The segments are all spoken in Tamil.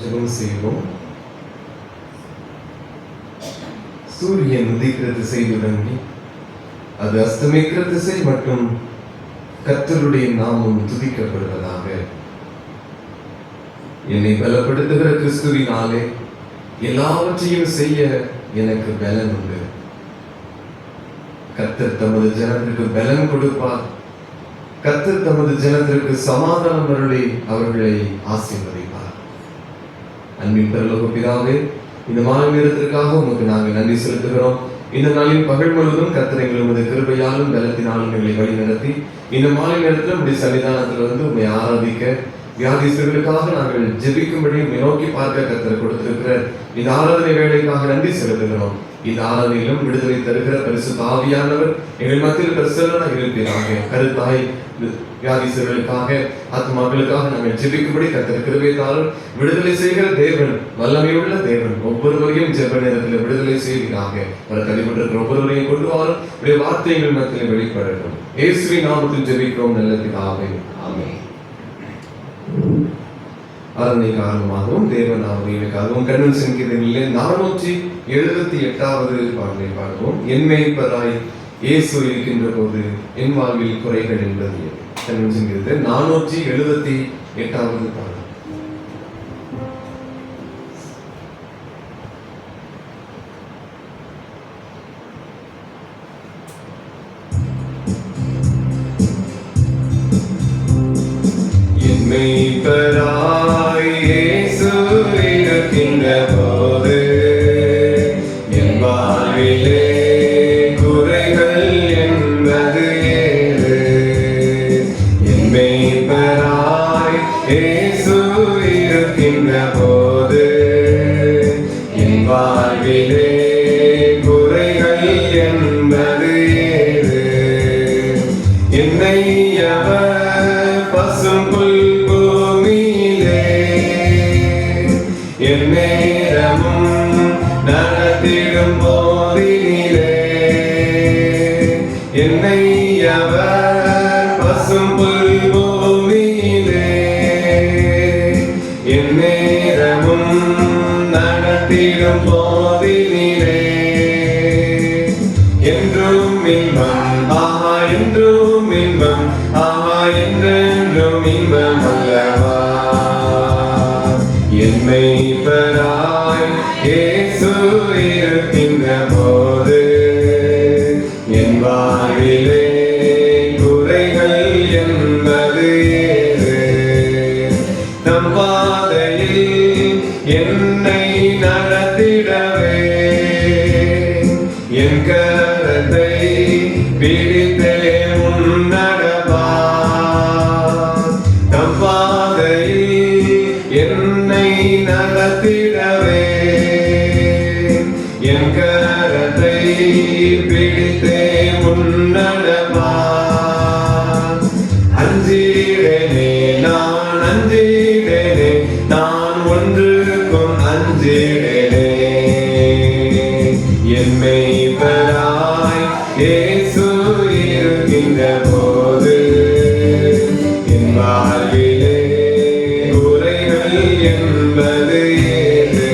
ஜெபம் செய்வோம். சூரியன் உதிக்கிற திசை தொடங்கி அது அஸ்தமிக்கிற திசை மட்டும் கர்த்தருடைய நாமம் துதிக்கப்படுவதாக. என்னை பலப்படுத்துகிற கிறிஸ்துவினாலே எல்லாவற்றையும் செய்ய எனக்கு பலன் உண்டு. கர்த்தர் தமது ஜனத்திற்கு பலன் கொடுப்பார். கர்த்தர் தமது ஜனத்திற்கு சமாதானம் அருளி அவர்களை ஆசீர்வதிப்பார். அன்பின் பரலோக பிதாவே, இந்த மாலை நேரத்திற்காக உமக்கு நாங்கள் நன்றி செலுத்துகிறோம். இந்த நாளின் பகல் முழுவதும் கர்த்தர் எங்கள் உமது கிருபையாலும் பலத்தினாலும் எங்களை வழி நடத்தி இந்த மாலை நேரத்தில் உடைய சன்னிதானத்தில் வந்து உண்மை ஆராதிக்க, வியாதிஸ்தர்களுக்காக நாங்கள் ஜெபிக்கும்படி உண்மை நோக்கி பார்க்க கர்த்தர் கொடுத்திருக்கிற இந்த ஆராதனை வேலைக்காக நன்றி செலுத்துகிறோம். இந்த ஆராதனையிலும் விடுதலை தருகிற பரிசுத்த ஆவியானவர் எங்கள் மத்தியில் பிரசன்னனாக இருப்பீராக. கருத்தாய் வியாதிஸ்தர்களுக்காக, ஆத்மாக்களுக்காக நாங்கள் ஜெபிக்கும்படி கர்த்தர் கிருபையாலும் இவ்விடுதலை செய்கிற தேவன், வல்லமையுள்ள தேவன், ஒவ்வொருவரையும் ஜெப நேரத்தில் விடுதலை செய்வீராக. அவர் தனிப்பட்டிருக்கிற ஒவ்வொருவரையும் கொண்டு வாரும். உடைய வார்த்தை எங்கள் மத்தியில் வெளிப்படட்டும். இயேசுவின் நாமத்தில் ஜெபிக்கிறோம் நல்ல பிதாவே, ஆமென். ஆராதனை காரணமாகவும் தேவநாமங்களுக்காகவும் கன்வென்ஷன் கீதங்களிலே 478வது பாடலை பாடுவோம். என் மேய்ப்பராய் இயேசு இருக்கின்ற போது என் வாழ்வில் குறைகள் என்பது. கன்வென்ஷன் கீதத்தில் 478வது பாடல். மேய்ப்பராய் இயேசு இருக்கின்ற போது என் வாழ்விலே குறைகள் என்பது ஏது. என் மேய்ப்பராய் இயேசு இருக்கின்ற போது என் வாழ்விலே குறைகள் என்பது ஏது. என்னை அவர் பசும் புல் நேரமும் நடத்திடும் போதினிலே, என்னை அவர் பசும் புல் பூமியிலே, என் நேரமும் நடத்திடும் போதினிலே, என்றும் இன்பம் ஆஹா, என்றும் இன்பம் ஆஹா, என்றென்றும் இன்பம் அல்லவா. என் மேய்ப்பராய் இயேசு இருக்கின்ற போது என் வாழ்விலே குறைகள் என்பது ஏது. நம் பாதையில் என்னை நடத்திடவே என் கரத்தை பிடித்தே முன்னடப்பார். நம் பாதையில் என்னை நடத்திடவே என் கரத்தை பிடித்தே முன்னடப்பார். அஞ்சிடனே நான், அஞ்சிடனே நான், ஒன்றுக்கும் அஞ்சிடனே. என் மேய்ப்பராய் இயேசு இருக்கின்ற போது என் வாழ்விலே என்பது ஏது.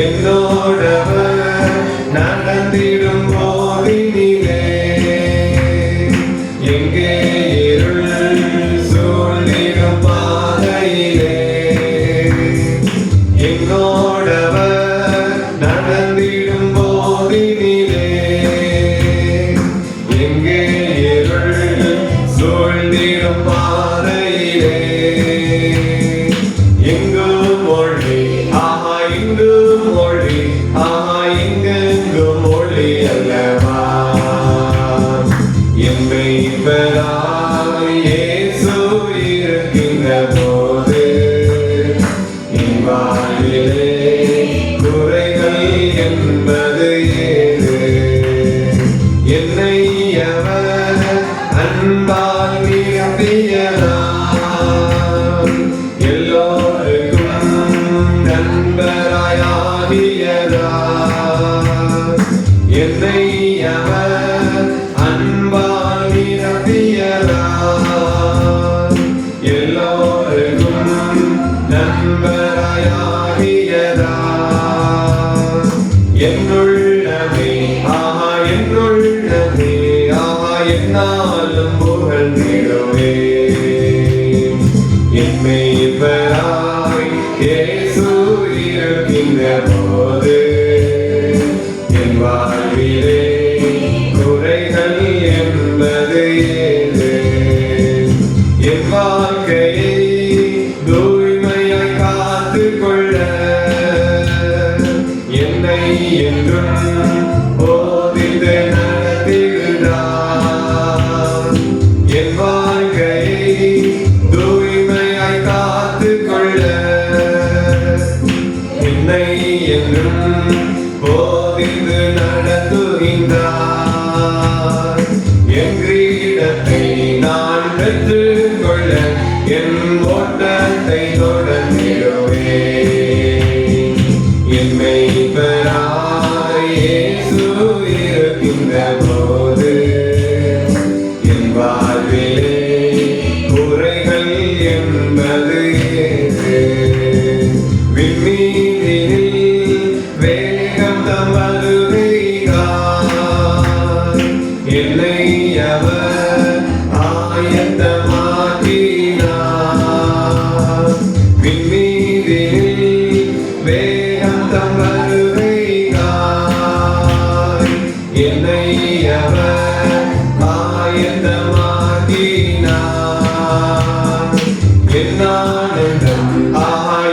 என்னோடவர் நடந்திடும் போதினிலே, எங்கே இருள் சூழ்ந்திடும் பாதையிலே, என்னோடவர் நடந்திடும் போதினிலே, எங்கே இருள் சூழ்ந்திடும் பாதையிலே, எங்கும் மொழி ஆஹா, இங்கும் மொழி ஆஹா, எங்கெங்கும் மொழி அல்லவா. என் மேய்ப்பராய் இயேசு இருக்கின்ற போது என் வாழ்விலே குறைகள் என்பது ஏது. என்னை அவர் அன்பால் நிரப்பியதால் எல்லோருக்கும் நண்பராயாகியதால், என்னை அவர் அன்பால் நிரப்பியதால் எல்லோருக்கும் நண்பர் மீட்பராய் இயேசு இருக்கின்ற போது என் வாழ்விலே குறைகள் என்பது ஏது? என் வாழ்க்கையை தூய்மையாய் காத்துக் கொள்ள என்னை என்றும் போதித்து நடத்துகிறார். என் வாழ்க்கையை தூய்மையாய் காத்துக் கொள்ள என்னை என்றும் போதித்து நடத்துகின்றார். என் கிரீடத்தை நான் பெற்றுக் கொள்ள என் ஓட்டத்தை தொடர்ந்திடுவேன். என் மெய்ப்பராய் இயேசு இருக்கின்ற போது என் வாழ்விலே குறைகள் என்பது ஏது? விண்மீனில் வேகம் தம் வருகையால் என்னை அவர் ஆயத்தமாக்கினார். விண்மீனில் வேகம் தம் வருகையால் என்னை அவர் ஆயத்தமாக்கினார். என் ஆனந்தம்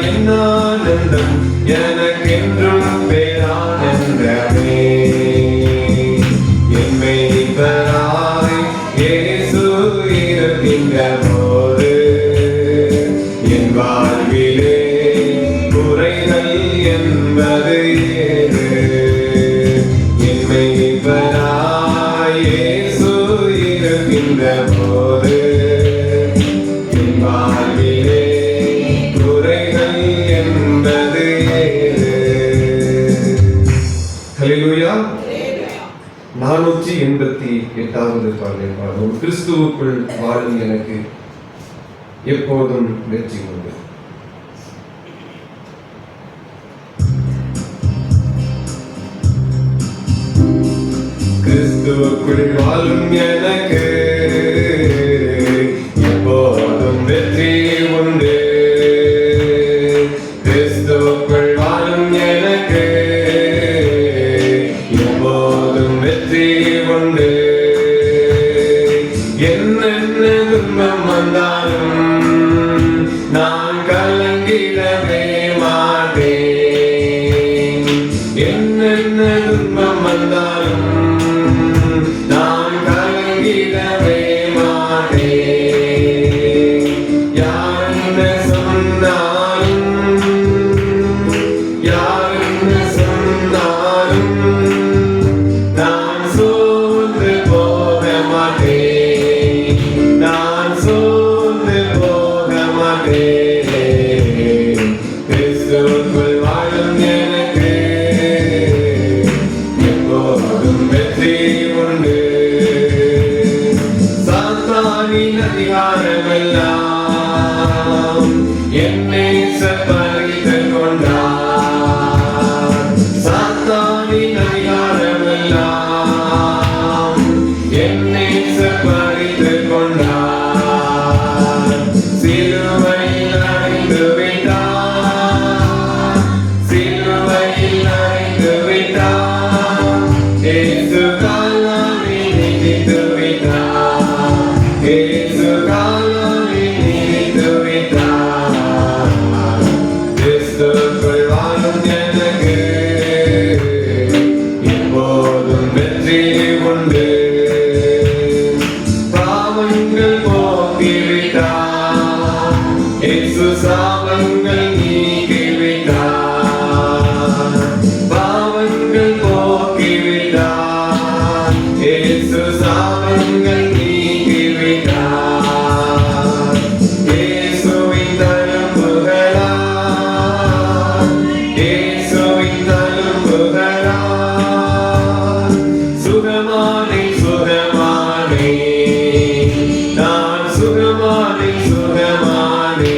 என் ஆனந்தம் எனக்கென்றும் பேரானந்தமே. என் மெய்ப்பராய் இயேசு இருக்கின்ற போது என் வாழ்விலே குறைகள் என்பது ஏது? என் மெய்ப்பராய் இயேசு இருக்கின்ற போது என் வாழ்விலே குறைகள் என்பது ஏது? ஹல்லேலூயா. 488வது பாடல் பாடுவோம். கிறிஸ்துவுக்குள் வாழும் எனக்கு எப்போதும் வெற்றி உண்டு. கிறிஸ்துவுக்குள் வாழும் எனக்கு எப்போதும் வெற்றி உண்டு. கிறிஸ்துவுக்குள் வாழும் எனக்கு எப்போதும் வெற்றி உண்டு. என்னென்ன துன்பம் வந்தாலும் நான் கலங்கிடவே மாட்டேன். என்னென்ன துன்பம் வந்தாலும் நான் கலங்கிடவே மாட்டேன். யார் என்ன சொன்னாலும் யார் என்ன சொன்னாலும் நான் சோர்ந்து போக மாட்டேன். நான் சோர்ந்து போக மாட்டேன். கிறிஸ்துவுக்குள் வாழும் எனக்கு எப்போதும் வெற்றி உண்டு. சாத்தானின் அதிகாரமெல்லாம் என்னை பறித்துக் கொண்டார். சாத்தானின் அதிகாரமெல்லாம் என்னை பறித்துக் கொண்டார். சிலுவையில் அறைந்து விட்டார். சிலுவையில் அறைந்து விட்டார். இயேசு காலாவில் மிதித்து விட்டார். இயேசு காலாவில் மிதித்து விட்டார். கிறிஸ்துவுக்குள் வாழும் எனக்கு எப்போதும் வெற்றி உண்டு. பாவங்கள் போக்கிவிட்டார். இயேசு சாபங்கள் நீக்கிவிட்டார். பாவங்கள் போக்கிவிட்டார். இயேசு சாபங்கள் நீக்கிவிட்டார். இயேசுவின் தழும்புகளால் இயேசுவின் தழும்புகளால் சுகமானே சுகமானே. நான் சுகமானே சுகமானே.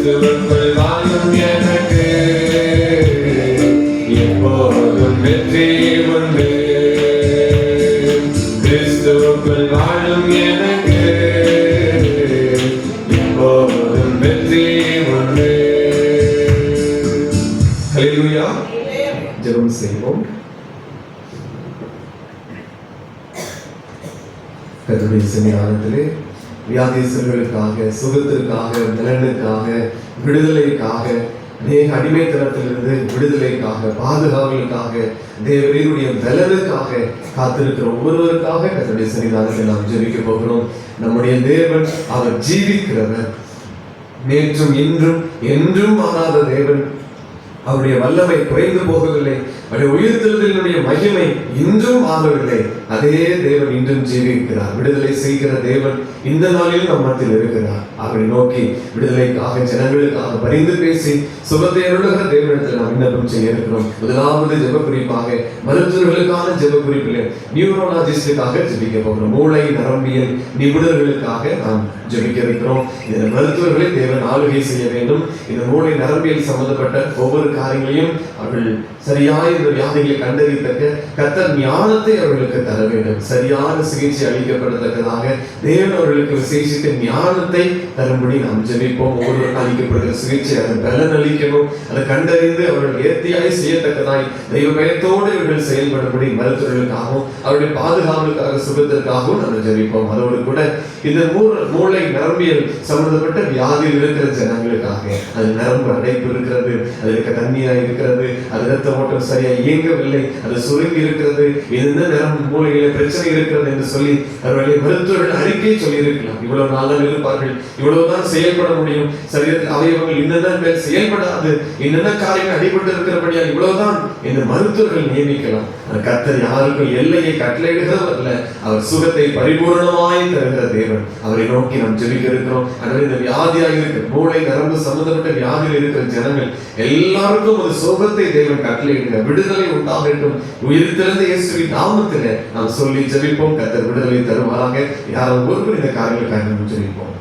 கிறிஸ்துவுக்குள் வாழும் எனக்கு எப்போதும் வெற்றி உண்டு. கிறிஸ்துவுக்குள் வாழும் எனக்கு எப்போதும் வெற்றி உண்டு. ஹல்லேலூயா. ஜெபம் செய்வோம். கர்த்தருடைய சன்னிதானத்திலே வியாதியஸ்தர்களுக்காக, சுகத்திற்காக, நலனுக்காக, விடுதலைக்காக, அநேக அடிமைத்தனத்திலிருந்து விடுதலைக்காக, பாதுகாவலுக்காக, தேவனுடைய பலனுக்காக காத்திருக்கிற ஒவ்வொருவருக்காக கர்த்தருடைய சன்னிதானத்தில் நாம் ஜெபிக்க போகிறோம். நம்முடைய தேவன் அவர் ஜீவிக்கிறவர், நேற்றும் இன்றும் என்றும் மாறாத தேவன். அவருடைய வல்லமை குறைந்து போகவில்லை. அவருடைய உயிர்த்தெழுதலினுடைய மகிமை இன்றும் மாறவில்லை. அதே தேவன் இன்றும் ஜீவிக்கிறார். விடுதலை செய்கிற தேவன் இந்த நாளில் நம் மத்தியில் இருக்கிறார். அவரை நோக்கி விடுதலைக்காக, ஜனங்களுக்காக பரிந்து பேசி சுகத்தை அருளுகிற தேவனிடத்தில் நாம் விண்ணப்பம் செய்ய இருக்கிறோம். முதலாவது ஜெப குறிப்பாக மருத்துவர்களுக்கான ஜெப குறிப்பில் நியூரோலாஜிஸ்டுக்காக ஜெபிக்க போகிறோம். மூளை நரம்பியல் நிபுணர்களுக்காக நாம் ஜெபிக்க இருக்கிறோம். இந்த மருத்துவர்களை தேவன் ஆளுகை செய்ய வேண்டும். இந்த மூளை நரம்பியல் சம்பந்தப்பட்ட ஒவ்வொரு காரியங்களையும் அவர்கள் சரியாய் இந்த வியாதிகளை கண்டறியத்தக்க கர்த்தர் ஞானத்தை அவர்களுக்கு தர வேண்டும். சரியான சிகிச்சை அளிக்கப்படத்தக்கதாக தேவன் அவர்களுக்கு விசேஷித்த ஞானத்தை தரும்படி நாம் ஜெபிப்போம். ஒவ்வொருவருக்கும் அளிக்கப்படுகிற சிகிச்சை அதன் பலன் அளிக்கணும். அதை கண்டறிந்து அவர்கள் ஏத்தியாய் செய்யத்தக்கதாய் தெய்வ பயத்தோடு இவர்கள் செயல்படும்படி மருத்துவர்களுக்காகவும் அவருடைய பாதுகாவலுக்காக, சுகத்திற்காகவும் நம்ம ஜெபிப்போம். அதோடு கூட இந்த மூளை நரம்பியல் சம்பந்தப்பட்ட வியாதியில் இருக்கிற ஜனங்களுக்காக, அது நரம்பு அடைப்பு இருக்கிறது, அது இருக்க தண்ணியா இருக்கிறது, அது இரத்த ஓட்டம் சரியா இயங்கவில்லை, அது சுருங்கி இருக்கிறது, எந்த நரம்பு மூளையில பிரச்சனை இருக்கிறது என்று சொல்லி அவர்களுடைய மருத்துவர்கள் அறிக்கை சொல்லி இருக்கலாம். இவ்வளவு நாளாக இருப்பார்கள், இவ்வளவுதான் செயல்பட முடியும், சரீரத்தில் அவயவங்கள் இன்னதான் மேல் செயல்படாது, என்னென்ன காரியங்கள் அடிபட்டு இருக்கிறபடியா இவ்வளவுதான் என்று மருத்துவர்கள் நியமிக்கலாம். கர்த்தர் யாருக்கும் எல்லையை கட்டளையிடுகிறவர் அல்ல. அவர் சுகத்தை பரிபூர்ணமாய் தருகிற தேவன். அவரை நோக்கி நாம் ஜெபிக்க இருக்கிறோம். ஆனால் இந்த வியாதியாக இருக்கிற மூளை நரம்பு சம்பந்தப்பட்ட வியாதியில் இருக்கிற ஜனங்கள் எல்லாருக்கும் ஒரு சுகத்தை தேவன் கட்டளையிடுங்க, விடுதலை உண்டாகட்டும். உயிர்த்தெழுந்த இயேசுவின் நாமத்திலே நாம் சொல்லி ஜெபிப்போம். கர்த்தர் விடுதலை தருவாராக. யாரும் ஒருவர் இந்த காரியங்களுக்காக நாம் ஜெபிப்போம்.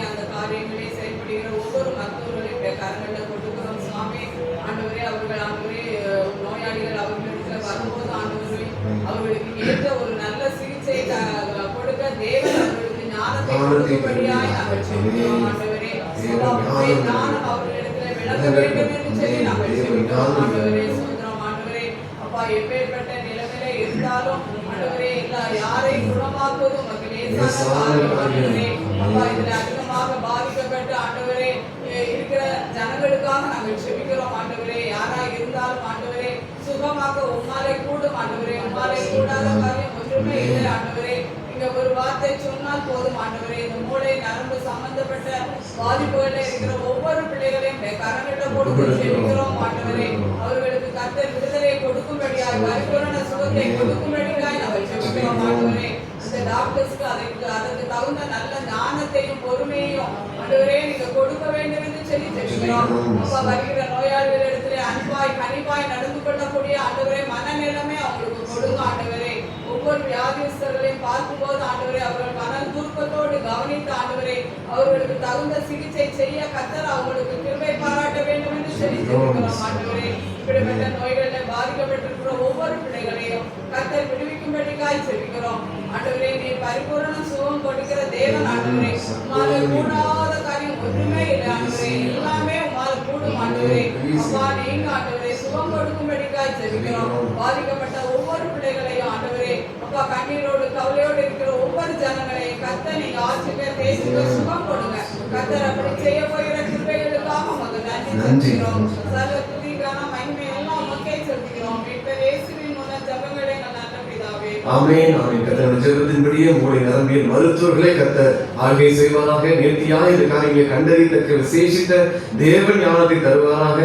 அந்த காரியங்களை செயல்படுகிற ஒவ்வொரு மருத்துவர்களையும் கரங்களில் கொடுக்கிறோம் சுவாமி. ஆண்டவரே அவர்கள் நோயாளிகள் அவர்களுக்கு வரும்போது ஆண்டவரே அவர்களுக்கு ஏற்ற ஒரு நல்ல சிகிச்சை கொடுக்க தேவன் அவர்களுக்கு ஞானத்தை கொடுக்கும்படியாய் நாங்கள் செபிக்கிறோம். ஆண்டவரே ஞானம் அவர்களிடத்துல விளங்க வேண்டும் என்று சொல்லி நாங்கள் செபிக்கிறோம். ஆண்டவரே சோதரம். ஆண்டவரே அப்பா எப்பேற்பட்ட நிலைமையில இருந்தாலும் ஆண்டவரே யாரை குணமாக்குவதும் ஆண்டவரே அப்பா இதுல அதிகமாக பாதிக்கப்பட்டு ஆண்டவரே இருக்கிற ஜனங்களுக்காக நாங்கள் செபிக்கிறோம். ஆண்டவரே யாரா இருந்தாலும் ஆண்டவரே சுகமாக உம்மாலே கூடும். ஆண்டவரே உம்மாலே கூடாத காரியம் ஒன்றுமே இல்லை. ஆண்டவரே இங்க ஒரு வார்த்தை சொன்னால் போதும். ஆண்டவரே இந்த மூளை நரம்பு சம்பந்தப்பட்ட பாதிப்புகள்ல இருக்கிற ஒவ்வொரு பிள்ளைகளையும் கரங்கிட்ட கொடுத்து செபிக்கிறோம். ஆண்டவரே அவர்களுக்கு கர்த்தர் விடுதலையை கொடுக்கும்படியாய், பரிபூரண சுகத்தை கொடுக்கும்படியாய் நாங்கள் செபிக்கிறோம். ஆண்டவரே அந்த டாக்டர்ஸ்க்கு அதற்கு தகுந்த நல்ல ஞானத்தையும் பொறுமையையும் ஆண்டவரே நீங்க கொடுக்க வேண்டும் என்று சொல்லி செபிக்கிறோம். அப்பா வருகிற நோயாளிகள் இடத்துல அன்பாய் கனிப்பாய் நடந்து கொள்ளக்கூடிய ஆண்டவரே மனநிலைமை அவங்களுக்கு கொடுங்க. ஆண்டவரே ஒவ்வொரு வியாதியஸ்தர்களையும் பார்க்கும்போது ஆண்டவரே அவர்கள் மன தூக்கத்தோடு கவனித்து ஆண்டவரே அவர்களுக்கு தகுந்த சிகிச்சை செய்ய கர்த்தர் அவங்களுக்கு கிருபை பாராட்ட வேண்டும் என்று சொல்லி செபிக்கிறோம். ஆண்டவரே இப்படிப்பட்ட நோய்களில் பாதிக்கப்பட்டிருக்கிற ஒவ்வொரு பிள்ளைகளையும் கர்த்தர் விடுவிக்கும்படிக்காய் செபிக்கிறோம். ஆண்டவரே நீ பரிபூரண சுகம் கொடுக்கிற தேவன். ஆண்டவரே உம்மால கூடாத காரியம் ஒன்றுமே இல்லை. ஆண்டவரே எல்லாமே உம்மால கூடும். ஆண்டவரே அப்பா நீங்க ஆண்டவரே சுகம் கொடுக்கும்படிக்காய் செபிக்கிறோம். பாதிக்கப்பட்ட ஒவ்வொரு பிள்ளைகளையும் ஆண்டவரே அப்பா கண்ணீரோடு கவலையோடு இருக்கிற ஒவ்வொரு ஜனங்களையும் கர்த்தர் நீங்க ஆசிக்க தேசுக சுகம் கொடுங்க. கர்த்தர் அப்படி செய்ய போகிற கிருபைகளுக்காக உமக்கு நன்றி செலுத்துகிறோம். சர்வ துதிக்கான மகிமை எல்லாம் உமக்கே செலுத்துகிறோம். மீட்பர் இயேசுவின் மூலம் ஜெபங்களை எங்கள் நல்ல பிதாவே. ஆமென் ஆமென். கர்த்தர் ஜெபத்தின்படியே உங்களுடைய நரம்பிய மருத்துவர்களே கர்த்தர் ஆளுகை செய்வாராக. நேர்த்தியாக இந்த காரியங்களை கண்டறிந்த விசேஷித்த தேவ ஞானத்தை தருவாராக.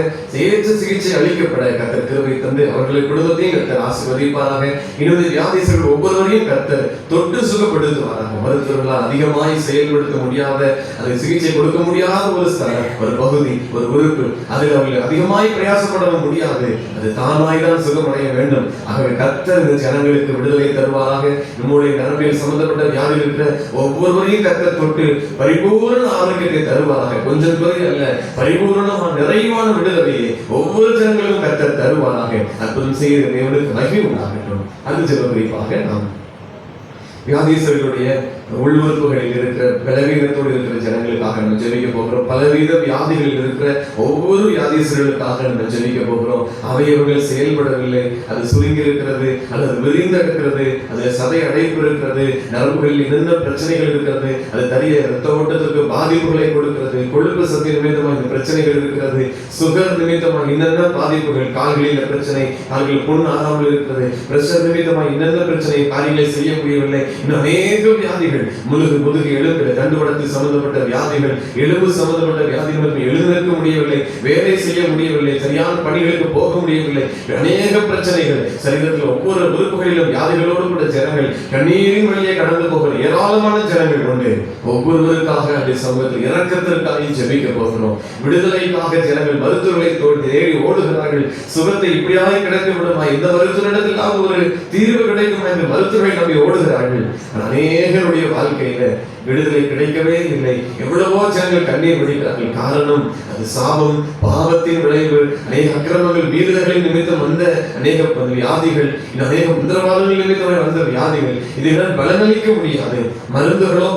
ஏற்ற சிகிச்சை அளிக்கப்பட கர்த்தர் கிருபை தந்து அவர்களை குடும்பத்தையும் கர்த்தர் ஆசீர்வதிப்பாராக. இன்னொரு வியாதிசர்கள் ஒவ்வொருவரையும் கர்த்தர் தொட்டு சுகப்படுத்துவாராக. மருத்துவர்களால் அதிகமாய் செயல்படுத்த முடியாத, அதை சிகிச்சை கொடுக்க முடியாத ஒரு ஸ்தலம், ஒரு பகுதி, ஒரு உறுப்பு, அதில் அவர்கள் அதிகமாய் பிரயாசப்பட முடியாது. அது தானாய் தான் சுகமடைய வேண்டும். ஆகவே கர்த்தர் இந்த ஜனங்களுக்கு விடுதலை தருவாராக. நம்முடைய நரம்பியல் சம்பந்தப்பட்ட வியாதியில் இருக்கிற ஒவ்வொருவரையும் கர்த்தர் தொட்டு பரிபூர்ண ஆரோக்கியத்தை தருவாராக. கொஞ்சம் குறை அல்ல, பரிபூர்ணமான நிறைவான விடுதலையை ஒவ்வொரு ஜனங்களும் கர்த்தர் தருவாராக. அற்புதம் செய்கிற தேவனுக்கு மகிமை உண்டாகட்டும். அது ஜெப குறிப்பாக நாம் வியாதிசர்களுடைய உள்வுறுப்புகளில் இருக்கிற பலவீனத்தோடு இருக்கிற ஜனங்களுக்காக நம்ம ஜெபிக்க போகிறோம். பலவித வியாதிகளில் இருக்கிற ஒவ்வொரு வியாதிசர்களுக்காக நம்ம ஜெபிக்க போகிறோம். அவயவர்கள் செயல்படவில்லை, அது சுருங்கி இருக்கிறது அல்லது விரிந்து இருக்கிறது, அதுல சதை அடைப்பு இருக்கிறது, நரம்புகளில் என்னென்ன பிரச்சனைகள் இருக்கிறது, அது தரிய இரத்த ஓட்டத்திற்கு பாதிப்புகளை கொடுக்கிறது, கொழுப்பு சக்தி நிமித்தமாக இந்த பிரச்சனைகள் இருக்கிறது, சுகர் நிமித்தமாக என்னென்ன பாதிப்புகள், கால்களில் பிரச்சனை, கால்கள் புண் ஆகாமல் இருக்கிறது, பிரஷர் நிமித்தமாக என்னென்ன பிரச்சனை, காரியங்களை செய்ய முடியவில்லை, இன்னும் அநேக வியாதிகள், முதுகு எலும்பு தண்டுவடத்தில் சம்பந்தப்பட்ட வியாதிகள், எலும்பு சம்பந்தப்பட்ட வியாதிகள், எழுந்திருக்க முடியவில்லை, வேலை செய்ய முடியவில்லை, சரியான பணிகளுக்கு போக முடியவில்லை, அநேக பிரச்சனைகள், சரீரத்தில் ஒவ்வொரு உறுப்புகளிலும் வியாதிகளோடு கூட ஜனங்கள் கண்ணீரின் வழியே கடந்து போகிற ஏராளமான ஜனங்கள் உண்டு. ஒவ்வொருவருக்காக அந்த சமூகத்தில் இரக்கத்திற்காக ஜெபிக்க போகிறோம். விடுதலைக்காக ஜனங்கள் மருத்துவர்களை தேடி ஓடுகிறார்கள். சுகத்தை இப்படியாக கிடைக்க விடுமா, இந்த மருத்துவரிடத்தில் ஒரு தீர்வு கிடைக்குமா என்று மருத்துவரை நம்பி ஓடுகிறார்கள். அநேகருடைய வாழ்க்கையில விடுதலை கிடைக்கவே இல்லை. எவ்வளவோ ஜனங்கள் கண்ணீர் வடிக்கிறார்கள். காரணம் அது சாபம், பாவத்தின் விளைவு, அநேக அக்கிரமங்கள், மீறுதல்களின் நிமித்தம் வந்த அநேக வியாதிகள், அநேக மந்திரவாதங்கள் நிமித்தம் வந்த வியாதிகள். இதனால் பலனளிக்க முடியாது. மருத்துவர்களோ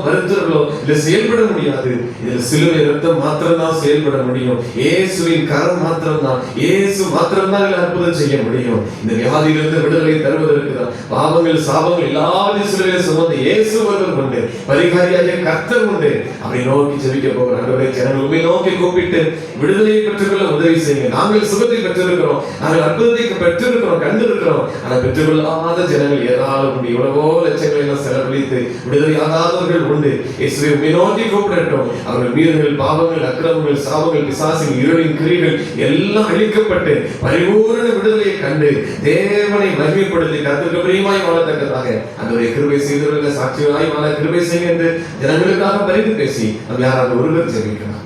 இதுல செயல்பட முடியாது. இதில் சிலுவை ரத்தம் மாத்திரம்தான் செயல்பட முடியும். இயேசுவின் கரம் மாத்திரம்தான், இயேசு மாத்திரம்தான் இதில் அற்புதம் செய்ய முடியும். இந்த வியாதியிலிருந்து விடுதலை தருவதற்கு தான் பாவங்கள், சாபங்கள் எல்லாத்தையும் சிலுவையில சுமந்த இயேசு ஒருவர் உண்டு, பரிகாரியாக கர்த்தர் உண்டு. அவரை நோக்கி ஜெபிக்க போகிறாங்க. ஜனங்கள் உண்மை நோக்கி கூப்பிட்டு விடுதலையை பெற்றுக்கொள்ள உதவி செய்யுங்க. நாங்கள் சுகத்தை பெற்றிருக்கிறோம், நாங்கள் அற்புதத்தை பெற்றிருக்கிறோம், கண்டிருக்கிறோம். ஆனால் பெற்றுக்கொள்ளாத ஜனங்கள் ஏராளம் உண்டு. எவ்வளவோ லட்சங்களை எல்லாம் செலவழித்து விடுதலையாகாதவர்கள் உண்டு. இயேசுவை உண்மை நோக்கி கூப்பிடட்டும். அவர்கள் மீறுதல், பாவங்கள், அக்கிரமங்கள், சாபங்கள், பிசாசின் இருளின் கிரிகள் எல்லாம் அழிக்கப்பட்டு பரிபூரண விடுதலையை கண்டு தேவனை மகிமைப்படுத்தி கர்த்தருக்கு பிரியமாய் வாழத்தக்கதாக அந்த ஒரு கிருபை செய்தவர்கள் சாட்சியாய் வாழ கிருபை செய்ய என்று ஜனங்களுக்காக பரிந்து பேசி நம்ம யாராவது ஒருவர் ஜெபிக்கலாம்.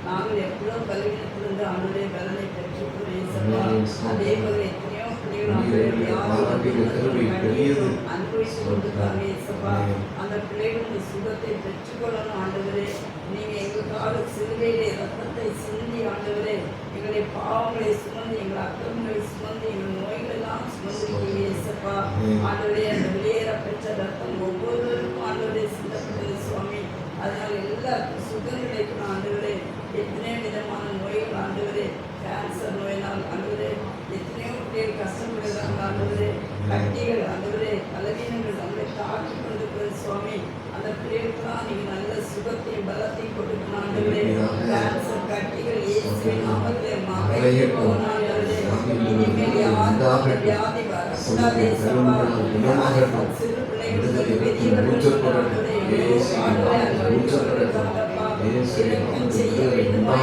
நாங்கள் எவ்வளவு பலவீனத்திலிருந்து ஆண்டவரே பலனை பெற்றுக்கொள்கிறோம். அதே போல எத்தனையோ அனுபவித்து கொண்டிருக்காங்க. அந்த பிள்ளைகள் சுகத்தை பெற்றுக்கொள்ளணும். ஆண்டவரே நீங்க எங்களுக்காக சிலுவையிலே ரத்தத்தை சிந்தி ஆண்டவரே எங்களுடைய பாவங்களை சுமந்து, எங்கள் அக்கிரமங்களை சுமந்து, எங்கள் நோய்கள் எல்லாம் சுமந்திருக்கீங்க இயேசப்பா. ஆண்டவரே அந்த வெளியேற பெற்ற ரத்தம் ஒவ்வொருவருக்கும் ஆண்டவரே சிந்தப்பட்டது சுவாமி. அதனால் எல்லாருக்கும் சுகம் கிடைக்கணும் ஆண்டவரே. எத்தனையோ விதமான நோய்கள் ஆண்டவரே, கேன்சர் நோயினால் ஆண்டவரே எத்தனையோ பேர் கஷ்டப்படுகிறாங்க ஆண்டவரே. கட்டிகள் ஆண்டவரே, பலவீனங்கள் நம்மளை தாக்கி கொண்டிருக்கிறது சுவாமி. அந்த பிள்ளைகளுக்கெல்லாம் நீங்க நல்ல சுகத்தையும் பலத்தையும் கொடுக்கணும் ஆண்டவரே. கேன்சர் கட்டிகள் இயேசுவின் நாமத்திலே மறைய போகணும் ஆண்டவரே. இனிமேல் யாருக்கும் வியாதி வரக்கூடாது இயேசுவா. சிறு பிள்ளைகளுக்கு பெரியவர்களுக்கு ஆண்டவரே செய்ய வேண்டுமா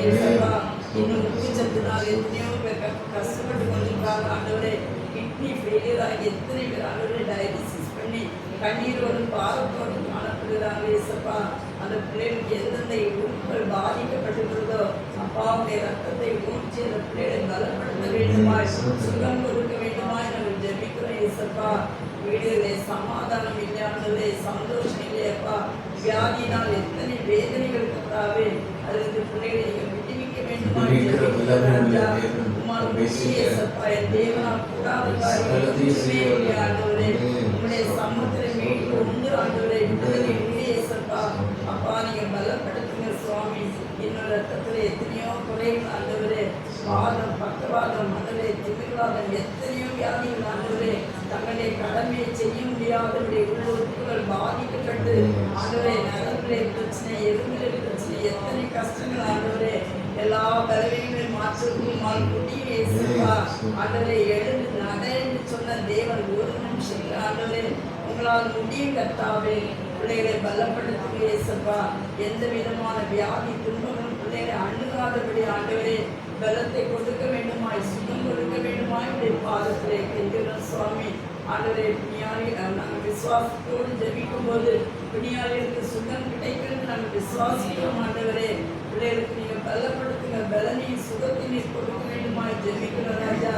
இயேசுவா. இன்னும் உச்சத்தினால் எத்தனையோ பேர் கஷ்டப்பட்டு கொண்டிருக்காங்க ஆண்டவரே. கிட்னி ஃபெயிலியர் ஆகி எத்தனை பேர் ஆண்டவரே டயாலிசிஸ் பண்ணி கண்ணீரோடு பாரத்தோடு காணப்படுகிறாங்க இயேசப்பா. அந்த பிள்ளைகளுக்கு எந்தெந்த உறுப்புகள் பாதிக்கப்பட்டிருக்கிறதோ அப்பாவுடைய ரத்தத்தை ஊற்றி அந்த பிள்ளைகளை பலப்படுத்த வேண்டுமா, சுகம் கொடுக்க வேண்டுமா நாங்கள் ஜெபிக்கிறோம் இயேசப்பா. ஏசப்பா. வீடுகளே சமாதானம் இல்லை ஆண்டவரே, சந்தோஷம் இல்லையப்பா. வியாதியினால் எத்தனை வேதனைகள் கர்த்தாவே, அதிலிருந்து பிள்ளைகளை நீங்கள் விடுவிக்க வேண்டுமா உம்மால் முடியும் ஏசப்பா. என் தேவனால் கூடாத காரியம் ஒன்றுமே இல்லை ஆண்டவரே. உம்முடைய சமூகத்தில் மீட்பு உண்டு ஆண்டவரே, விடுதலை உண்டு ஏசப்பா. அப்பா நீங்க பலப்படுத்துங்க சுவாமி. இன்னொரு ரத்தத்துல எத்தனையோ குறைகள் ஆண்டவரே, வாதம், பக்கவாதம், மனதே திமிர்வாதம், எத்தனையோ வியாதிகள் ஆண்டவரே, தங்களுடைய கடமையை செய்ய முடியாதவருடைய உறுப்புகள் பாதிக்கப்பட்டு ஆண்டவரே, நரம்பிலே பிரச்சனை, எலும்பிலே பிரச்சனை, எத்தனை கஷ்டங்கள் ஆண்டவரே, எல்லா பலவீனங்களையும் மாற்றுமால் முடியும் ஏசப்பா. ஆண்டவரே எழுந்து நடன்னு சொன்ன தேவன் ஒரு நிமிஷத்தில் ஆண்டவரே உங்களால் முடியும் கர்த்தாவே. பிள்ளைகளை பலப்படுத்துங்க ஏசப்பா. எந்த விதமான வியாதி துன்பங்களும் பிள்ளைகளை அணுகாதபடி ஆண்டவரே பலத்தை கொடுக்க வேண்டுமாய், சுகம் கொடுக்க வேண்டுமாய் உடைய பாதத்திலே கெஞ்சுகிறோம் சுவாமி. ஆண்டவரே பிணியாளி நாங்கள் விசுவாசத்தோடு ஜெபிக்கும் போது பிணியாளிகளுக்கு சுகம் கிடைக்கிறது நாங்கள் விசுவாசிக்கிறோம் ஆண்டவரே. பிள்ளைகளுக்கு நீங்கள் பலப்படுத்துங்க, பலனையும் சுகத்தினையும் கொடுக்க வேண்டுமாய் ஜெபிக்கிறோம் ராஜா.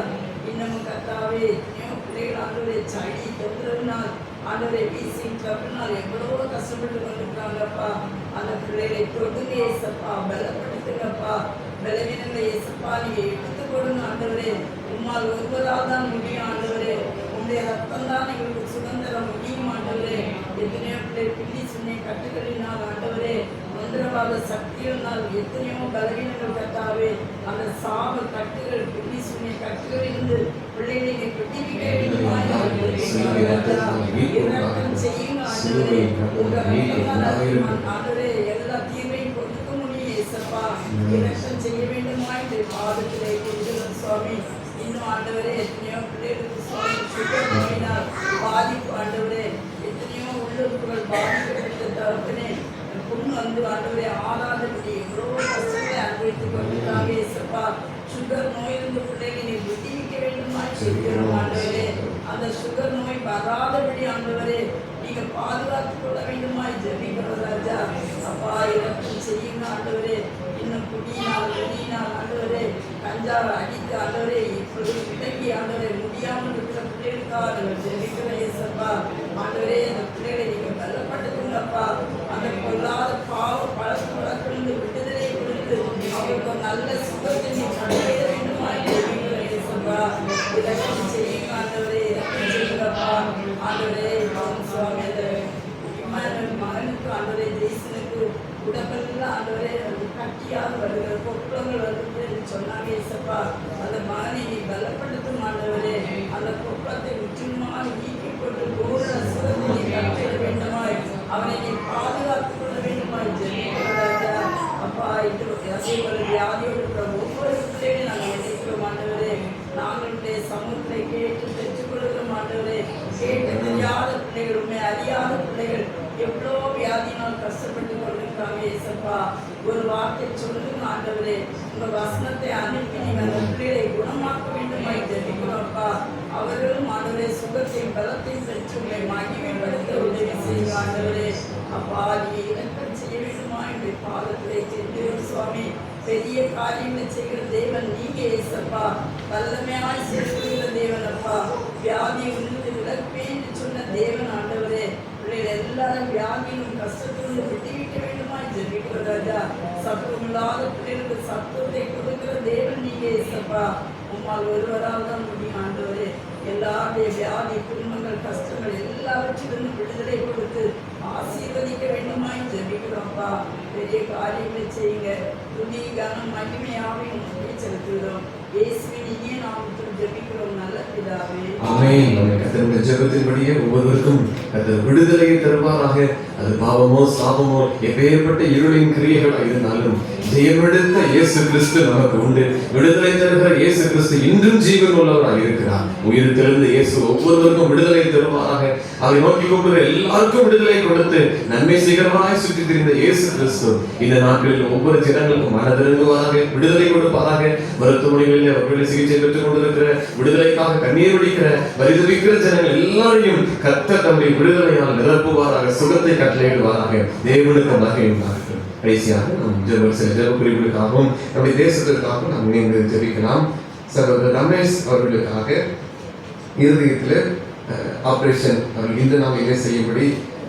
இன்னமும் கர்த்தாவே எத்தனையோ பிள்ளைகள் ஆண்டவரே சளி தொந்தரவுனால் ஆண்டவரே வீசிங் தப்புனால் எவ்வளோ கஷ்டப்பட்டு கொண்டிருக்காங்கப்பா. அந்த பிள்ளைகளை தொடுங்க ஏசப்பா, பலப்படுத்துங்கப்பா. பலவீனங்களை ஏசப்பா நீங்க எடுத்து கொடுங்க ஆண்டவரே. உம்மால் ஒருவரால் தான் முடியும் ஆண்டவரே. உங்களுடைய ரத்தம் தான் எங்களுக்கு சுதந்திரம் முடியும் ஆண்டவரே. எத்தனையோ பிள்ளை பிள்ளி சுண்ணை கட்டுகளினால் ஆண்டவரே, மந்திரவாத சக்திகளினால் எத்தனையோ பலவீனங்கள் கட்டாவே, அந்த சாப கட்டுகள், பிள்ளி சுண்ணை கட்டுகள் இருந்து பிள்ளைகளை விடுவிக்க வேண்டுமாய் இரக்கம் செய்யுங்க ஆண்டவரே. உங்க ஆண்டவரே எல்லா தீர்வையும் கொடுக்க முடியும் ஏசப்பா. இரக்கம் செய்ய வேண்டுமாய் பாதத்திலே கொடுக்கிறோம் சுவாமி. இன்னும் ஆண்டவரே எத்தனையோ பிள்ளைகளுக்கு சுவாமி சுகர் நோயினால் பாதிப்பு ஆண்டவரே, எத்தனையோ உள்ளுறுப்புகள் பாதிக்கப்பட்ட தரப்பினே புண்ணு வந்து ஆண்டவரே ஆறாதபடி எவ்வளோ கஷ்டங்களை அனுபவித்துக் கொண்டிருக்காங்க ஏசப்பா. சுகர் நோயிலிருந்து பிள்ளைகளை நீ விடுவிக்க வேண்டுமாய் சொல்கிறோம் ஆண்டவரே. அந்த சுகர் நோய் வராதபடி ஆண்டவரே நீங்க பாதுகாத்துக் கொள்ள வேண்டுமாய் ஜெபிக்கிறோம் ராஜா. அப்பா இரக்கம் செய்யுங்க ஆண்டவரே. இன்னும் குடியினால் வெளியினால் ஆண்டவரே கஞ்சாவை அடித்து ஆண்டவரே இப்பொழுது விலகி ஆண்டவரே முடியாமல் இருக்கிற பிள்ளைகளுக்காக ஜெபிக்கிற ஏசப்பா. ஆண்டவரே அந்த பிள்ளைகளை நீங்க பலப்படுத்துங்கப்பா. அந்த பொல்லாத பாவ பழக்க வழக்கிலிருந்து விடுதலை கொடுத்து அவங்களுக்கு ஒரு நல்ல சுகத்தை நீ கண்டறிய வேண்டுமாய் ஜெபிக்கிற ஏசப்பா. இரக்கம் செய்யுங்க ஆண்டவரே, இரக்கம் செய்யுங்கப்பா. ஆண்டவரே சுவாமி மகனுக்கு ஆண்டவரே ஜெய்சனுக்கு உடம்பெல்லாம் ஆண்டவரே கட்டியாக வருகிற கொப்பளங்கள் வருது என்று சொன்னாங்க ஏசப்பா. அந்த மகனை நீ பலப்படுத்தும் ஆண்டவரே. அந்த கொப்பளத்தை முற்றிலுமாக நீக்கி கொண்டு பூரண சுகத்தை நீ கட்டிட வேண்டுமாய், அவனை நீ பாதுகாத்துக் கொள்ள வேண்டுமாய் ஜெபிக்கிறாரா. அப்பா இது ஒரு வியாதியோடு இருக்கிற ஒவ்வொரு பிள்ளைகளையும் நாங்கள் நினைக்கிறோம் ஆண்டவரே. நாங்களுடைய சமூகத்தை கேட்டு பெற்றுக் கொள்கிறோம் ஆண்டவரே. கேட்டு தெரியாத பிள்ளைகள், உண்மை அறியாத பிள்ளைகள் எவ்வளோ வியாதினால் கஷ்டப்பட்டு கொண்டிருக்காங்க ஏசப்பா. ஒரு வார்த்தை சொல்லுங்க ஆண்டவரே. உங்க வசனத்தை அனுப்பி நீங்க அந்த பிள்ளைகளை குணமாக்க வேண்டுமாய் ஜெபிக்கிறோம்ப்பா. அவர்களும் ஆண்டவரே சுகத்தையும் பலத்தையும் பெற்று உங்களை மகிமைப்படுத்த உதவி செய்யுங்க ஆண்டவரே. அப்பா நீ இரக்கம் செய்ய வேண்டுமா என்னுடைய பாதத்திலே சென்றோம் சுவாமி. பெரிய காரியங்களை செய்கிற தேவன் நீங்க ஏசப்பா. வல்லமையாய் செய்கிற தேவன் அப்பா. வியாதி உண்டு விளப்பேன் என்று சொன்ன தேவன் ஆண்டவரே. பிள்ளைகள் எல்லாரும் வியாதியிலும் கஷ்டத்திலும் விடுவிக்க வேண்டுமாய் ஜெபிக்கிற ராஜா. சத்துவம் இல்லாத பிள்ளைகளுக்கு சத்துவத்தை கொடுக்கிற தேவன் நீங்க ஏசப்பா. உம்மால் ஒருவரால் தான் முடியும் ஆண்டவரே. எல்லாருடைய வியாதி துன்பங்கள் கஷ்டங்கள் எல்லாவற்றிலிருந்து விடுதலை கொடுத்து ஆசீர்வதிக்க வேண்டுமாய் ஜெபிக்கிறோம்ப்பா. பெரிய காரியங்களை செய்யுங்க. துதி கனம் மகிமையாவையும் செலுத்துகிறோம். இயேசுவின் இனிய நாமத்தில் ஜெபிக்கிறோம் நல்ல பிதாவே. ஆமென். கர்த்தருடைய ஜெபத்தின்படியே ஒவ்வொருவருக்கும் கர்த்தர் விடுதலையை தருவாராக. அது பாவமோ சாபமோ எப்பேற்பட்ட இருளின் கிரியைகளாக இருந்தாலும் ஜெயமெடுத்த இயேசு கிறிஸ்து நமக்கு உண்டு. விடுதலை தருகிற இயேசு கிறிஸ்து இன்றும் ஜீவன் உள்ளவராக இருக்கிறார். உயிர்த்தெழுந்த இயேசு ஒவ்வொருவருக்கும் விடுதலை தருவாராக. அதை நோக்கி கொண்டு எல்லாருக்கும் விடுதலை கொடுத்து நன்மை செய்கிறவராய் சுற்றி திரிந்த இயேசு கிறிஸ்து இந்த நாட்களில் ஒவ்வொரு ஜனங்களுக்கும் மனதிறங்குவாராக, விடுதலை கொடுப்பாராக. மருத்துவமனைகளில் அவர்களை சிகிச்சை பெற்றுக் கொண்டிருக்கிற, விடுதலைக்காக கண்ணீர் வடிக்கிற, பரிதவிக்கிற ஜனங்கள் எல்லாரையும் கர்த்தர் தம்முடைய விடுதலையால் நிரப்புவாராக, சுகத்தை கட்டளையிடுவாராக. தேவனுக்கு மகிமை உண்டாகட்டும். கடைசியாக நாம் ஜெப குறிப்புகளுக்காகவும் நம்முடைய தேசத்திற்காகவும் நாம் இணைந்து ஜெபிக்கலாம். சகோதரர் ரமேஷ் அவர்களுக்காக இருதயத்தில் ஆபரேஷன் அவர்கள் இந்த நாளிலே செய்யும்படி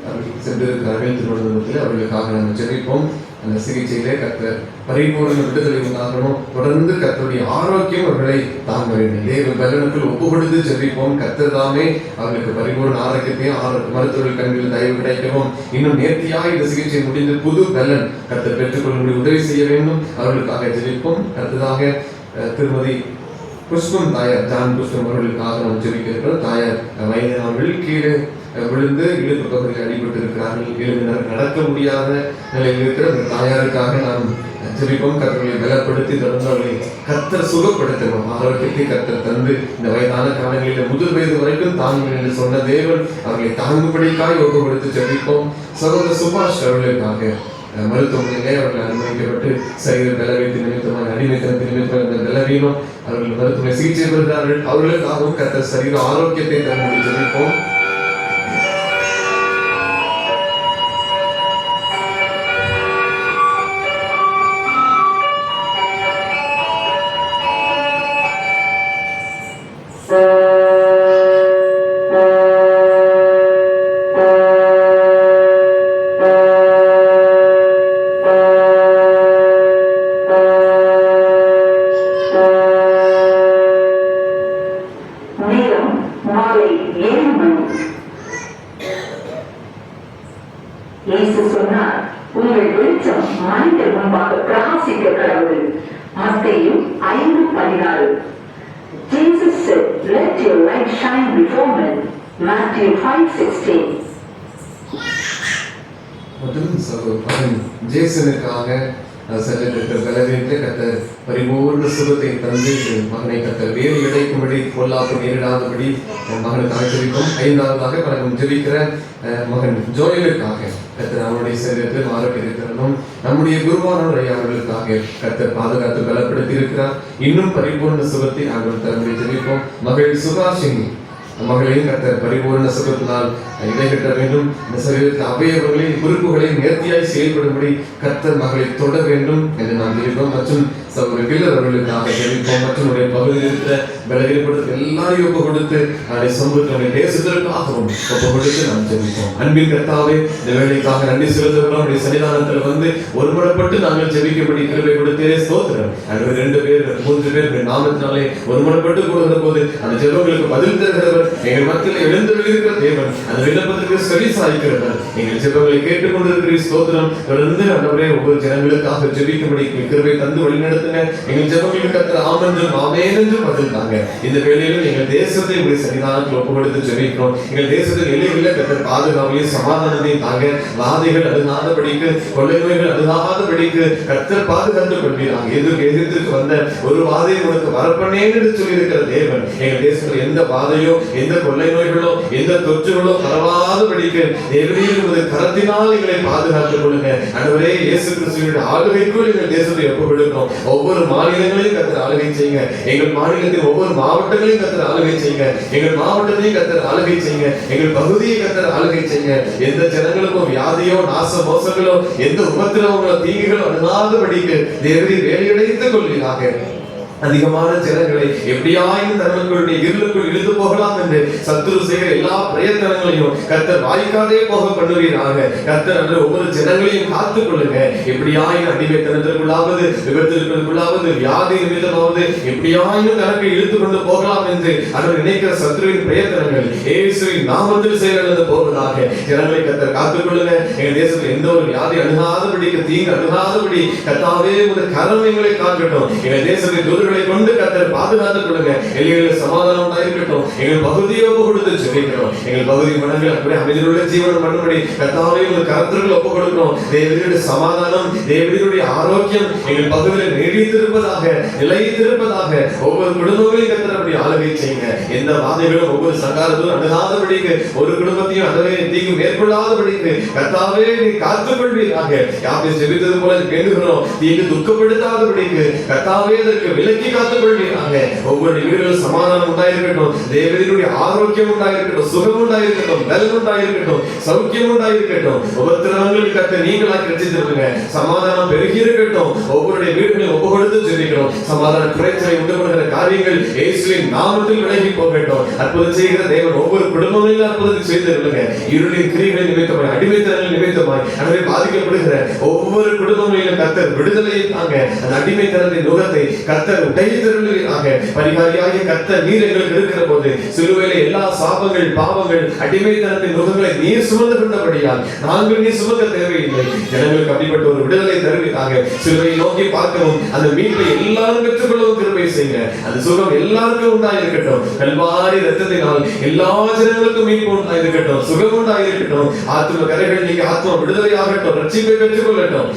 அவர்கள் சென்றிருக்கிறார்கள். திருவனந்தபுரத்தில் அவர்களுக்காக நாங்கள் ஜெபிப்போம். அந்த சிகிச்சையிலே கர்த்தர் பரிபூர்ண விடுதலை உண்டாகணும். தொடர்ந்து கர்த்தருடைய ஆரோக்கியம் அவர்களை தாங்க வேண்டும். தேவ பலனுக்குள் ஒப்பு கொடுத்து ஜெபிப்போம். கர்த்தர் தாமே அவர்களுக்கு பரிபூர்ண ஆரோக்கியத்தையும் மருத்துவர்கள் கண்களில் தயவு கிடைக்கவும் இன்னும் நேர்த்தியாக இந்த சிகிச்சை முடிந்து புது பலன் கர்த்தர் பெற்றுக்கொள்ள உதவி செய்ய வேண்டும். அவர்களுக்காக ஜெபிப்போம். அடுத்ததாக திருமதி புஷ்பம் தாயார் ஜான் புஷ்பம் அவர்களுக்காக நாம் ஜெபிக்கிறோம். தாயார் வயதானவர்கள் கீழே விழுந்து இடுப்பு பகுதியில் அடிபட்டு இருக்கிறார்கள். எழுந்து நடக்க முடியாத நிலையில் இருக்கிற அந்த தாயாருக்காக நாம் ஜெபிப்போம். கர்த்தர்களை பலப்படுத்தி தொடர்ந்து அவர்களை கர்த்தர் சுகப்படுத்தணும். ஆரோக்கியத்தை கர்த்தர் தந்து இந்த வயதான காலங்களில் முதல் வயது வரைக்கும் தாங்குங்கள் என்று சொன்ன தேவன் அவர்களை தாங்கும்படிக்காய் ஒப்பு கொடுத்து ஜெபிப்போம். சகோதர சுபாஷ் அவர்களுக்காக மருத்துவமனையிலே அவர்கள் அனுமதிக்கப்பட்டு சரீர பலவீனத்தின் நிமித்தமாக அடிமைத்தனத்தின் நிமித்தமாக இந்த பலவீனம் அவர்கள் மருத்துவமனை சிகிச்சை பெறுகிறார்கள். அவர்களுக்காகவும் கர்த்தர் சரீர ஆரோக்கியத்தை தரும்படி ஜெபிப்போம். இயேசு சொன்னார், உங்கள் வெளிச்சம் மனிதர் முன்பாக பிரகாசிக்க கடவுள். மத்தேயு 5:16. Jesus said, let your light shine before men. Matthew 5:16. மற்றும் சகோதரன் ஜேசனுக்காக செல்லிருக்கிற பலவீனத்தை கர்த்தர் பரிபூர்ண சுகத்தை தந்து மகனை கர்த்தர் வேறு இடைக்கும்படி பொல்லாப்பு நேரிடாதபடி மகனுக்காக ஜெபிக்கும். 5ஆவதாக பலரும் ஜெபிக்கிற மகன் ஜோயலுக்காக கர்த்தர் அவனுடைய சரீரத்தில் ஆரோக்கியத்தை தரணும். நம்முடைய குருவானவரை அவர்களுக்காக கர்த்தர் பாதுகாத்து பலப்படுத்தி இருக்கிறார். இன்னும் பரிபூர்ண சுகத்தை அவர்கள் தரும்படி ஜெபிப்போம். மகள் சுகாசினி மகளையும் கர்த்தர் பரிபூர்ண சுகத்தினால் இடைகட்ட வேண்டும். இந்த சரீரத்தில் அவயவங்களையும் குறிப்புகளையும் நேர்த்தியாய் செயல்படும்படி கர்த்தர் மகளை தொட வேண்டும் என்று நாம் ஜெபிப்போம். மற்றும் சகோதர கில்லர் அவர்களுக்காக ஜெபிப்போம். மற்றும் பகுதியில் இருக்கிற பலவீனப்படுத்த எல்லாரையும் ஒப்பு கொடுத்து அவருடைய சமூகத்தினுடைய தேசத்திற்காகவும் ஒப்பு கொடுத்து நாம் ஜெபிப்போம். அன்பின் கர்த்தாவே, இந்த வேலைக்காக நன்றி செலுத்துகிறோம். நம்முடைய சன்னிதானத்தில் வந்து ஒருமுறைப்பட்டு நாங்கள் ஜெபிக்கப்படி கிருபை கொடுத்தே ஸ்தோத்திரம். 2 பேர் 3 பேர் நாமத்தினாலே ஒருமுறைப்பட்டு கொடுக்கிற போது அந்த ஜெபங்களுக்கு பதில் தருகிறவர், எங்கள் மத்தியில் எழுந்து இருக்கிற தேவன், அந்த விண்ணப்பத்திற்கு செவி சாய்க்கிறவர், எங்கள் ஜெபங்களை கேட்டுக்கொண்டிருக்கிற ஸ்தோத்திரம். தொடர்ந்து ஆண்டவரே ஒவ்வொரு ஜனங்களுக்காக ஜெபிக்கும்படி கிருபை தந்து வழிநடத்துங்க. எங்கள் ஜெபங்களுக்கு கர்த்தர் ஆமென்றும் ஆமென் என்றும் பதில் தாங்க. இந்த வேளையிலும் எங்கள் தேசத்தை உடைய சன்னிதானத்தில் ஒப்பு கொடுத்து ஜெபிக்கிறோம். எங்கள் தேசத்தின் எல்லைகளில் கர்த்தர் பாதுகாப்பையும் சமாதானத்தையும் தாங்க. வாதிகள் அழுகாதபடிக்கு, கொள்ளை நோய்கள் அழுகாதபடிக்கு கர்த்தர் பாதுகாத்துக் கொள்கிறாங்க. எதிர்த்து வந்த ஒரு வாதையை உனக்கு வரப்பண்ணேன் என்று சொல்லியிருக்கிற தேவன், எங்கள் தேசத்தில் எந்த வாதையோ எந்த கொள்ளை நோய்களோ எந்த தொற்றுகளோ பரவாதபடிக்கு தேவனுடைய கரத்தினால் எங்களை பாதுகாத்துக் கொள்ளுங்க. ஆண்டவரே, இயேசு கிறிஸ்துவின் ஆளுகைக்குள் எங்கள் தேசத்தை ஒப்புக் கொடுக்கிறோம். ஒவ்வொரு மாநிலங்களையும் கர்த்தர் ஆளுகை செய்யுங்க. எங்கள் மாநிலத்தின் ஒவ்வொரு மாவட்டங்களையும் கர்த்தர் ஆளுகை செய்யுங்க. எங்கள் மாவட்டத்தையும் கர்த்தர் ஆளுகை செய்யுங்க. எங்கள் பகுதியை கர்த்தர் ஆளுகை செய்யுங்க. எந்த ஜனங்களுக்கும் வியாதியோ நாச மோசங்களோ எந்த உபத்திரவங்களோ தீங்குகளோ அணுகாதபடிக்கு தேவரீர் வேலையடைத்துக் கொள்வீராக. அதிகமான ஜனங்களை எப்படியாயும் தங்களுடைய இருளுக்குள் இழுத்து போகலாம் என்று சத்துரு செய்கிற எல்லா பிரயத்தனங்களையும் கர்த்தர் வாய்க்காதே போக பண்ணுவீராக. கர்த்தர் அன்று ஒவ்வொரு ஜனங்களையும் காத்துக் கொள்ளுங்க. எப்படியாயும் அடிமைத்தனத்திற்குள்ளாவது, விபத்திற்குள்ளாவது, வியாதி நிமித்தமாவது எப்படியாயும் தனக்கு இழுத்து கொண்டு போகலாம் என்று அவர் நினைக்கிற சத்துருவின் பிரயத்தனங்கள் இயேசுவின் நாமத்தில் செயலிழந்து போவதாக. ஜனங்களை கர்த்தர் காத்துக் கொள்ளுங்க. எங்கள் தேசத்தில் எந்த ஒரு வியாதி அணுகாதபடிக்கு, தீங்கு அணுகாதபடி கர்த்தாவே உமது கரம் எங்களை காக்கட்டும். எங்கள் தேசத்தை கொண்டு கர்த்தர் பாதுகாத்துக் கொள்ளுங்க. எல்லைகளில் சமாதானம் உண்டாயிருக்கட்டும். எங்கள் பகுதியை ஒப்பு கொடுத்து ஜெபிக்கிறோம். எங்கள் பகுதி மனங்கள் அப்படியே அமைதியுள்ள ஜீவனம் பண்ணும்படி கர்த்தாவே உங்கள் கரத்திற்கு ஒப்பு கொடுக்கிறோம். தேவனுடைய சமாதானம், தேவனுடைய ஆரோக்கியம் எங்கள் பகுதியில் நீடித்திருப்பதாக, நிலைத்திருப்பதாக. ஒவ்வொரு குடும்பங்களையும் கர்த்தர் அப்படி ஆளுகை செய்யுங்க. எந்த வாதைகளும் ஒவ்வொரு சங்காரத்திலும் அணுகாதபடிக்கு, ஒரு குடும்பத்தையும் அதுவே தீங்கு மேற்கொள்ளாதபடிக்கு கர்த்தாவே நீ காத்துக்கொள்வீராக. யாபேஸ் ஜெபித்தது போல வேண்டுகிறோம், தீங்கு துக்கப்படுத்தாதபடிக்கு கர்த்தாவே அதற்கு விலக்கி காத்துக்கொள்வீராக. ஒவ்வொரு வீடுகளிலும் சமாதானம் உண்டாயிருக்கட்டும், தேவனுடைய ஆரோக்கியம் உண்டாயிருக்கட்டும், சுகம் உண்டாயிருக்கட்டும், பலன் உண்டாயிருக்கட்டும், சௌக்கியம் உண்டாயிருக்கட்டும். உபத்திரவங்களுக்கு கர்த்தர் நீங்களாக ரட்சித்திருங்க. சமாதானம் பெருகி இருக்கட்டும். ஒவ்வொருடைய வீடுகளையும் ஒப்பு கொடுத்து ஜெபிக்கிறோம். சமாதான குறைச்சலை உண்டு பண்ணுகிற காரியங்கள் இயேசுவின் நாமத்தில் விலகி போகட்டும். அற்புதம் செய்கிற தேவன் ஒவ்வொரு குடும்பங்களிலும் அற்புதத்தை செய்திருங்க. இருளின் கிரிகளின் நிமித்தமாய், அடிமைத்தனங்கள் நிமித்தமாய் எனவே பாதிக்கப்படுகிற ஒவ்வொரு குடும்பங்களிலும் கர்த்தர் விடுதலையை தாங்க. அந்த அடிமைத்தனத்தின் நுகத்தை கர்த்தர் உடைத்தருளுவீராக. பரிகாரியாகிய கர்த்தர் நீர் எங்களுக்கு இருக்கிற போது சிலுவையிலே எல்லா சாபங்கள், பாவங்கள், அடிமைத்தனத்தின் நுகங்களை நீர் சுமந்து கொண்டபடியால் நாங்கள் நீ சுமக்க தேவையில்லை. ஜனங்களுக்கு அப்படிப்பட்ட ஒரு விடுதலை தருவீராக. சிலுவையை நோக்கி பார்க்கவும், அந்த மீட்பை எல்லாரும் பெற்றுக்கொள்ளவும் கிருபை செய்யுங்க. அந்த சுகம் எல்லாருக்கும் உண்டாயிருக்கட்டும். கல்வாரி ரத்தத்தினால் எல்லா ஜனங்களுக்கும் மீட்பு உண்டாயிருக்கட்டும், சுகம் உண்டாயிருக்கட்டும். ஆத்ம கரைகள் நீங்க ஆத்ம விடுதலை ஆகட்டும், ரட்சிப்பை பெற்றுக் கொள்ளட்டும்.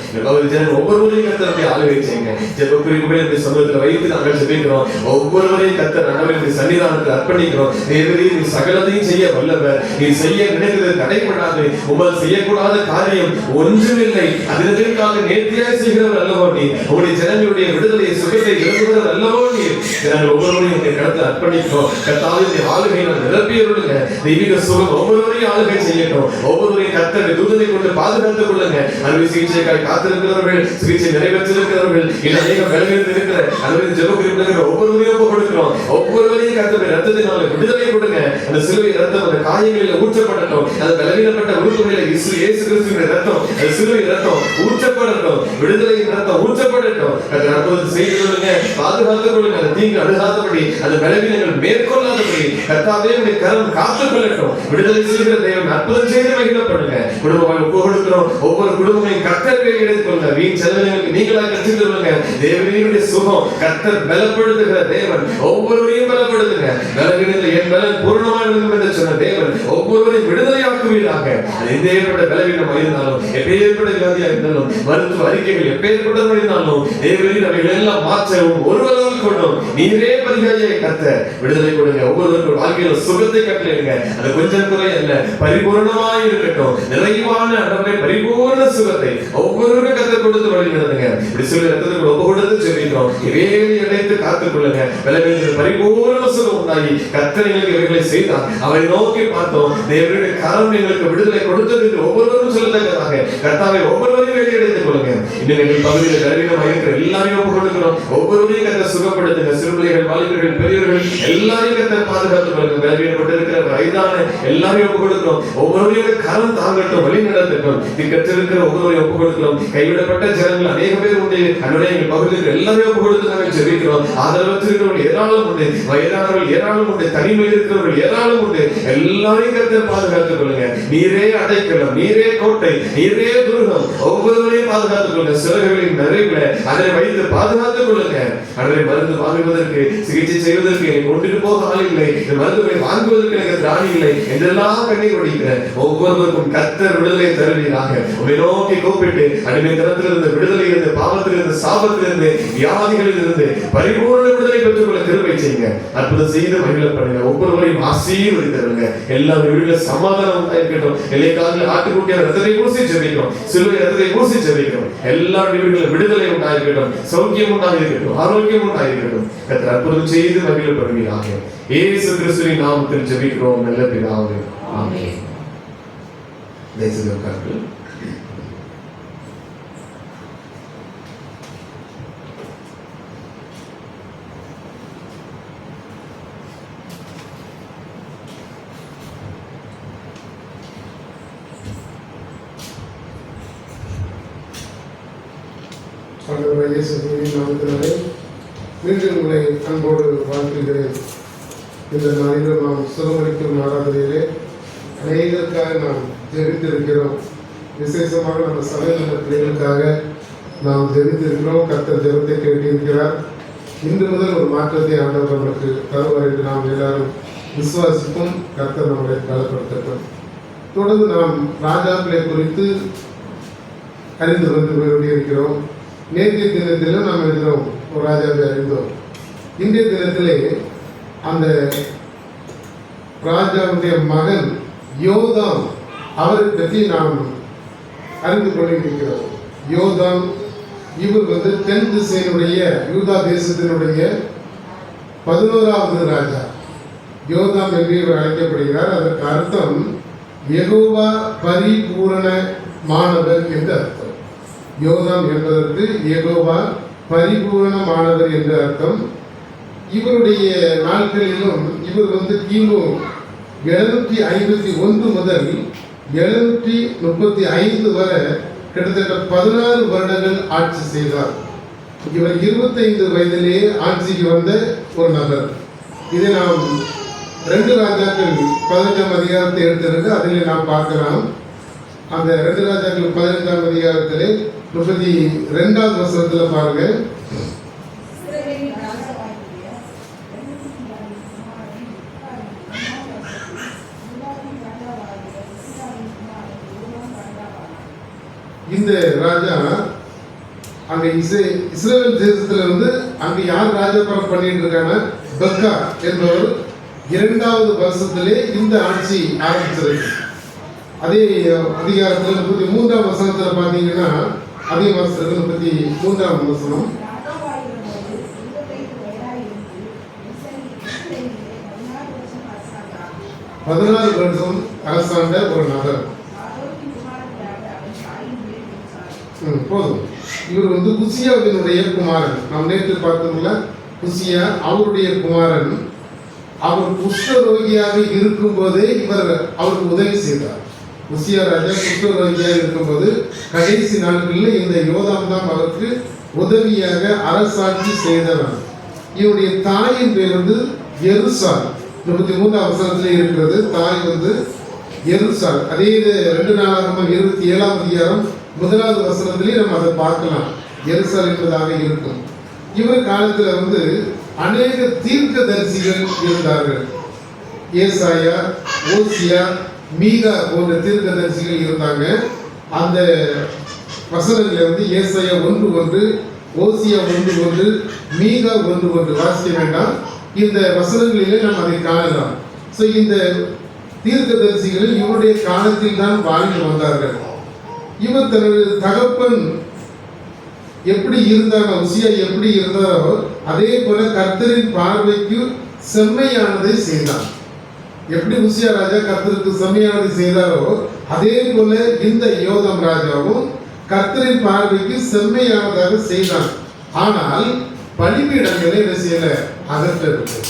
ஒவ்வொருவரையும் கர்த்தருடைய ஆளுகை செய்யுங்க. ஜெப குறிப்புகளை இந்த சமூகத்தில் வைத்து நாங்கள் ஜெபிக்கிறோம். ஒவ்வொருவரையும் கர்த்தர் ஆண்டவரின் சன்னிதானத்தில் அர்ப்பணிக்கிறோம். தேவரே, நீ சகலத்தையும் செய்ய வல்லவர். நீ செய்ய நினைக்கிறது தடைப்படாது. உங்கள் செய்யக்கூடாத காரியம் ஒன்றுமில்லை. அதற்காக நேர்த்தியாய் செய்கிறவர் அல்லவோ நீ. உங்களுடைய ஜனங்களுடைய விடுதலையை, சுகத்தை விரும்புகிறவர் அல்லவோ நீ. ஜனங்கள் ஒவ்வொருவரையும் உடைய கடத்தை அர்ப்பணிக்கிறோம். கர்த்தாவின் ஆளுகை நான் நிரப்பியவர்களுங்க. தெய்வீக சுகம் ஒவ்வொருவரையும் ஆளுகை செய்யட்டும். ஒவ்வொருவரையும் கர்த்தருடைய தூதனை கொண்டு பாதுகாத்துக் கொள்ளுங்க. அறுவை சிகிச்சைக்காய் காத்திருக்கிறவர்கள், சிகிச்சை நிறைவேற்றிருக்கிறவர்கள், அநேக வேலைகளில் இருக்கிற அறுவை ஜெப குறிப்பிடுகிற ஒவ்வொருவரையும் ஒப்புக் கொடுக்கிறோம். ஒவ்வொருவரையும் கர்த்தருடைய ரத்தத்தினால விடுதலை கொடுங்க. அந்த சிலுவை ரத்தம் அந்த காயங்களில் ஊற்றப்படட்டும். அந்த பலவீனப்பட்ட உறுப்புகளில் இயேசு கிறிஸ்துவின் ரத்தம், அந்த சிலுவை ரத்தம் ஊற்றப்படட்டும். விடுதலையின் ரத்தம் ஊற்றப்படட்டும். கர்த்தர் அற்புதத்தை செய்து கொள்ளுங்க, பாதுகாத்துக் கொள்ளுங்க. அந்த தீங்கு அணுகாதபடி, அந்த பலவீனங்கள் மேற்கொள்ளாதபடி கர்த்தாவே உடைய கரம் காத்துக் கொள்ளட்டும். விடுதலை செய்கிற தேவன் அற்புதம் செய்து மகிழப்படுங்க. குடும்பமாக ஒப்புக் கொடுக்கிறோம். ஒவ்வொரு குடும்பமையும் கர்த்தர் கையில் எடுத்துக்கொள்ளுங்க. வீண் செலவினங்களுக்கு நீங்களாக கற்றுக் கொள்ளுங்க. தேவனுடைய சுகம் கர்த்தர் பலப்படுத்துகிற தேவன். ஒவ்வொருவரையும் பலப்படுத்துங்க. பலவீனத்தில் என் பலன் பூர்ணமாக இருக்கும் என்று சொன்ன தேவன் ஒவ்வொருவரையும் விடுதலையாக்குவீராக. அது எந்த ஏற்பட்ட பலவீனம் இருந்தாலும், எப்பேற்பட்ட வியாதியாக இருந்தாலும், மருத்துவ அறிக்கைகள் எப்பேற்பட்டதாக இருந்தாலும், தேவனின் அவைகள் எல்லாம் மாற்றவும் ஒருவரால் கொண்டும் நீரே பரிகாரியை கர்த்தர் விடுதலை கொடுங்க. ஒவ்வொருவருக்கும் வாழ்க்கையில சுகத்தை கட்டளையிடுங்க. அது கொஞ்சம் குறை அல்ல, பரிபூர்ணமாய் இருக்கட்டும். நிறைவான அடவே பரிபூர்ண சுகத்தை ஒவ்வொருவரும் கர்த்தர் கொடுத்து வழி நடத்துங்க. இப்படி சொல்லி ரத்தத்துக்கு ஒப்பு கொடுத்து ஜெபிக்கிறோம். இவைகளை இணைத்து காத்துக் கொள்ளுங்க. பலவீனத்தில் பரிபூர்ண சுகம் உண்டாகி கர்த்தர் எங்களுக்கு இவைகளை செய்தார். அவரை நோக்கி பார்த்தோம். தேவனுடைய கரம் எங்களுக்கு விடுதலை கொடுத்தது என்று ஒவ்வொருவரும் சொல்லத்தக்கதாக கர்த்தாவை ஒவ்வொருவரையும் வெளியெடுத்துக் கொள்ளுங்க. இன்னும் எங்கள் பகுதியில் பலவீனமாக இருக்கிற எல்லாரையும் ஒப்பு கொடுக்கிறோம். ஒவ்வொருவரையும் கர்த்தர் சுகப்படுத்துங்க. சிறுபிள்ளைகள், வாலிபர்கள், பெரியவர்கள் எல்லாரையும் கர்த்தர் பாதுகாத்துக் கொள்ளுங்க. பலவீனப்பட்டு இருக்கிற வயதான எல்லாரையும் ஒப்பு கொடுக்கிறோம். ஒவ்வொருவரையும் கரம் தாங்கட்டும், வழி நடத்தட்டும். கற்றிருக்கிற ஒவ்வொருவரையும் ஒப்பு கொடுக்கிறோம். கைவிடப்பட்ட ஜனங்கள் அநேக பேர் உண்டு. அதனுடைய எங்கள் பகுதியில் எல்லாரையும் ஒப்பு கொடுத்து நாங்கள் ஜெபிக்கிறோம். ஆதரவற்றிருக்கிறவர்கள் ஏராளம் உண்டு, வயதானவர்கள் ஏராளம் உண்டு, தனிமையில் இருக்கிறவர்கள் ஏராளம் உண்டு. எல்லாரையும் கர்த்தர் பாதுகாத்துக் கொள்ளுங்க. நீரே அடைக்கலம், நீரே கோட்டை, நீரே துருகம். ஒவ்வொருவரையும் பாதுகாத்துக் கொள்ளுங்க. சிறகுகளின் நிறைவுல அதனை வைத்து பாதுகாத்துக் கொள்ளுங்க. அதனை மருந்து வாங்குவதற்கு, சிகிச்சை செய்வதற்கு எனக்கு கொண்டுட்டு போக ஆள் இல்லை, இந்த மருந்துகளை வாங்குவதற்கு எனக்கு திராணி இல்லை என்றெல்லாம் கண்ணீர் வடிக்கிறேன். ஒவ்வொருவருக்கும் கர்த்தர் விடுதலை தருவீராக. உம்மை நோக்கி கூப்பிட்டு அடிமைத்தனத்திலிருந்து, விடுதலையிலிருந்து, பாவத்திலிருந்து, சாபத்திலிருந்து, வியாதிகளிலிருந்து பரிபூர்ண விடுதலை பெற்றுக் கொள்ள கிருபை செய்யுங்க. அற்புதம் செய்து மகிழப்படுங்க. ஒவ்வொருவரையும் ஆசீர்வதித்தருங்க. எல்லா வீடுகளிலும் சமாதானம் உண்டாயிருக்கட்டும். எல்லைக்காக ஆட்டுக்குட்டியான ரத்தத்தை ஊசி ஜெபிக்கிறோம். சிலுவை ரத்தத்தை ஊசி ஜெபிக்கிறோம். எல்லா வீடுகளிலும் விடுதலை உண்டாயிருக்கட்டும், சௌக்கியம் உண்டாயிருக்கட்டும், ஆரோக்கியம் உண்டாயிருக்கட்டும். கர்த்தர் அற்புதம் செய்து மகிழப்படுவீராக. இயேசு கிறிஸ்துவின் நாமத்தில் ஜெபிக்கிறோம் நல்ல பிதாவே. ஆமென். தேசத்திற்காக ஆண்டவராகிய இயேசு கிறிஸ்துவின் நாமத்தினாலே மீண்டும் உங்களை அன்போடு வாழ்த்துகிறேன். இந்த நாளிலும் நாம் சுகமளிக்கும் ஆராதனையிலே அநேகருக்காக நாம் ஜெபித்திருக்கிறோம். விசேஷமாக நம்ம சபையிலுள்ள பிள்ளைகளுக்காக நாம் ஜெபித்திருக்கிறோம். கர்த்தர் ஜெபத்தை கேட்டிருக்கிறார். இன்று முதல் ஒரு மாற்றத்தை ஆண்டவர் நம்மளுக்கு தருவார் என்று நாம் எல்லாரும் விசுவாசிப்போம். கர்த்தர் நம்மளை பலப்படுத்தட்டும். தொடர்ந்து நாம் ராஜாக்களை குறித்து அறிந்து வந்து கொண்டிருக்கிறோம். நேற்றைய தினத்தில் நாம் இருக்கிறோம், ஒரு ராஜாவை அறிந்தோம். இன்றைய தினத்திலே அந்த ராஜாவுடைய மகன் யோதாம் அவரை பற்றி நாம் அறிந்து கொண்டிருக்கிறோம். யோதாம் இவர் வந்து தென் திசையினுடைய யூதா தேசத்தினுடைய 11வது ராஜா. யோதாம் என்று இவர் அழைக்கப்படுகிறார். அதற்கு அர்த்தம் யெகோவா பரிபூரணமானவர் என்று அர்த்தம். யோதாம் என்பதற்கு யெகோவா பரிபூரணமானவர் என்று அர்த்தம். இவருடைய நாட்களிலும் இவர் வந்து கிமு 751 முதல் 735 வரை கிட்டத்தட்ட 16 வருடங்கள் ஆட்சி செய்தார். இவர் 25 வயதிலேயே ஆட்சிக்கு வந்த ஒரு நபர். இதை நாம் 2 ராஜாக்கள் 15ஆம் அதிகாரத்தை எடுத்திருக்கு, அதில் நாம் பார்க்கலாம். அந்த 2 ராஜாக்கள் 15ஆம் அதிகாரத்திலே 32வது வசனத்தில் பாருங்க. இந்த ராஜா அங்க இஸ்ரேல் தேசத்துல வந்து அங்க யார் ராஜாபரம் பண்ணிட்டு இருக்காங்க, பெக்கா என்பவர் 2வது வருஷத்திலே இந்த ஆட்சி ஆரம்பிச்சிருக்கு. அதே அதிகாரத்தில் 33ஆம் வசனத்தில் பார்த்தீங்கன்னா அதே வருஷத்துக்கு 33ஆம் வசனம். பதினாறு வருஷம் அரசாண்ட ஒரு நபர். போதும். இவர் வந்து குசியாவினுடைய குமாரன். நாம் நேற்று பார்த்தோம்ல, குசியா அவருடைய குமாரன். அவர் குஷ்டரோகியாக இருக்கும் போதே இவர் அவருக்கு உதவி செய்தார். குசியா ராஜா குஷ்டரோகியாக இருக்கும்போது கடைசி நாட்களில் இந்த யோதாம் தான் அவருக்கு உதவியாக அரசாட்சி செய்தவர். இவருடைய தாயின் பேர் வந்து எருசால். 33ஆம் வசனத்தில் இருக்கிறது. தாய் வந்து எருசால். அதே 2 நாளாகமம் 27ஆம் அதிகாரம் 1வது வசனத்திலே நம்ம அதை பார்க்கலாம். எருசால் என்பதாக இருக்கும். இவர் காலத்தில் வந்து அநேக தீர்க்கதரிசிகள் இருந்தார்கள். ஏசாயா, ஓசியா, மீகா போன்ற தீர்க்கதரிசிகள் இருந்தாங்க. அந்த வசனங்களை வந்து ஏசாயா 1:1, ஓசியா 1:1, மீகா 1:1 வாசிக்க வேண்டாம். இந்த வசனங்களிலே நாம் அதை காணலாம். ஸோ இந்த தீர்க்கதரிசிகள் இவருடைய காலத்தில் தான் வாழ்ந்து வந்தார்கள். இவர் தனது தகப்பன் எப்படி இருந்தாரோ, உசியா எப்படி இருந்தாரோ அதே போல கர்த்தரின் பார்வைக்கு செம்மையானதை செய்தார். எப்படி உசியா ராஜா கர்த்தருக்கு செம்மையானதை செய்தாரோ அதே போல இந்த யோதாம் ராஜாவும் கர்த்தரின் பார்வைக்கு செம்மையானதாக செய்தான். ஆனால் பலிபீடங்களை என்ன செய்யல, அகற்றவில்லை.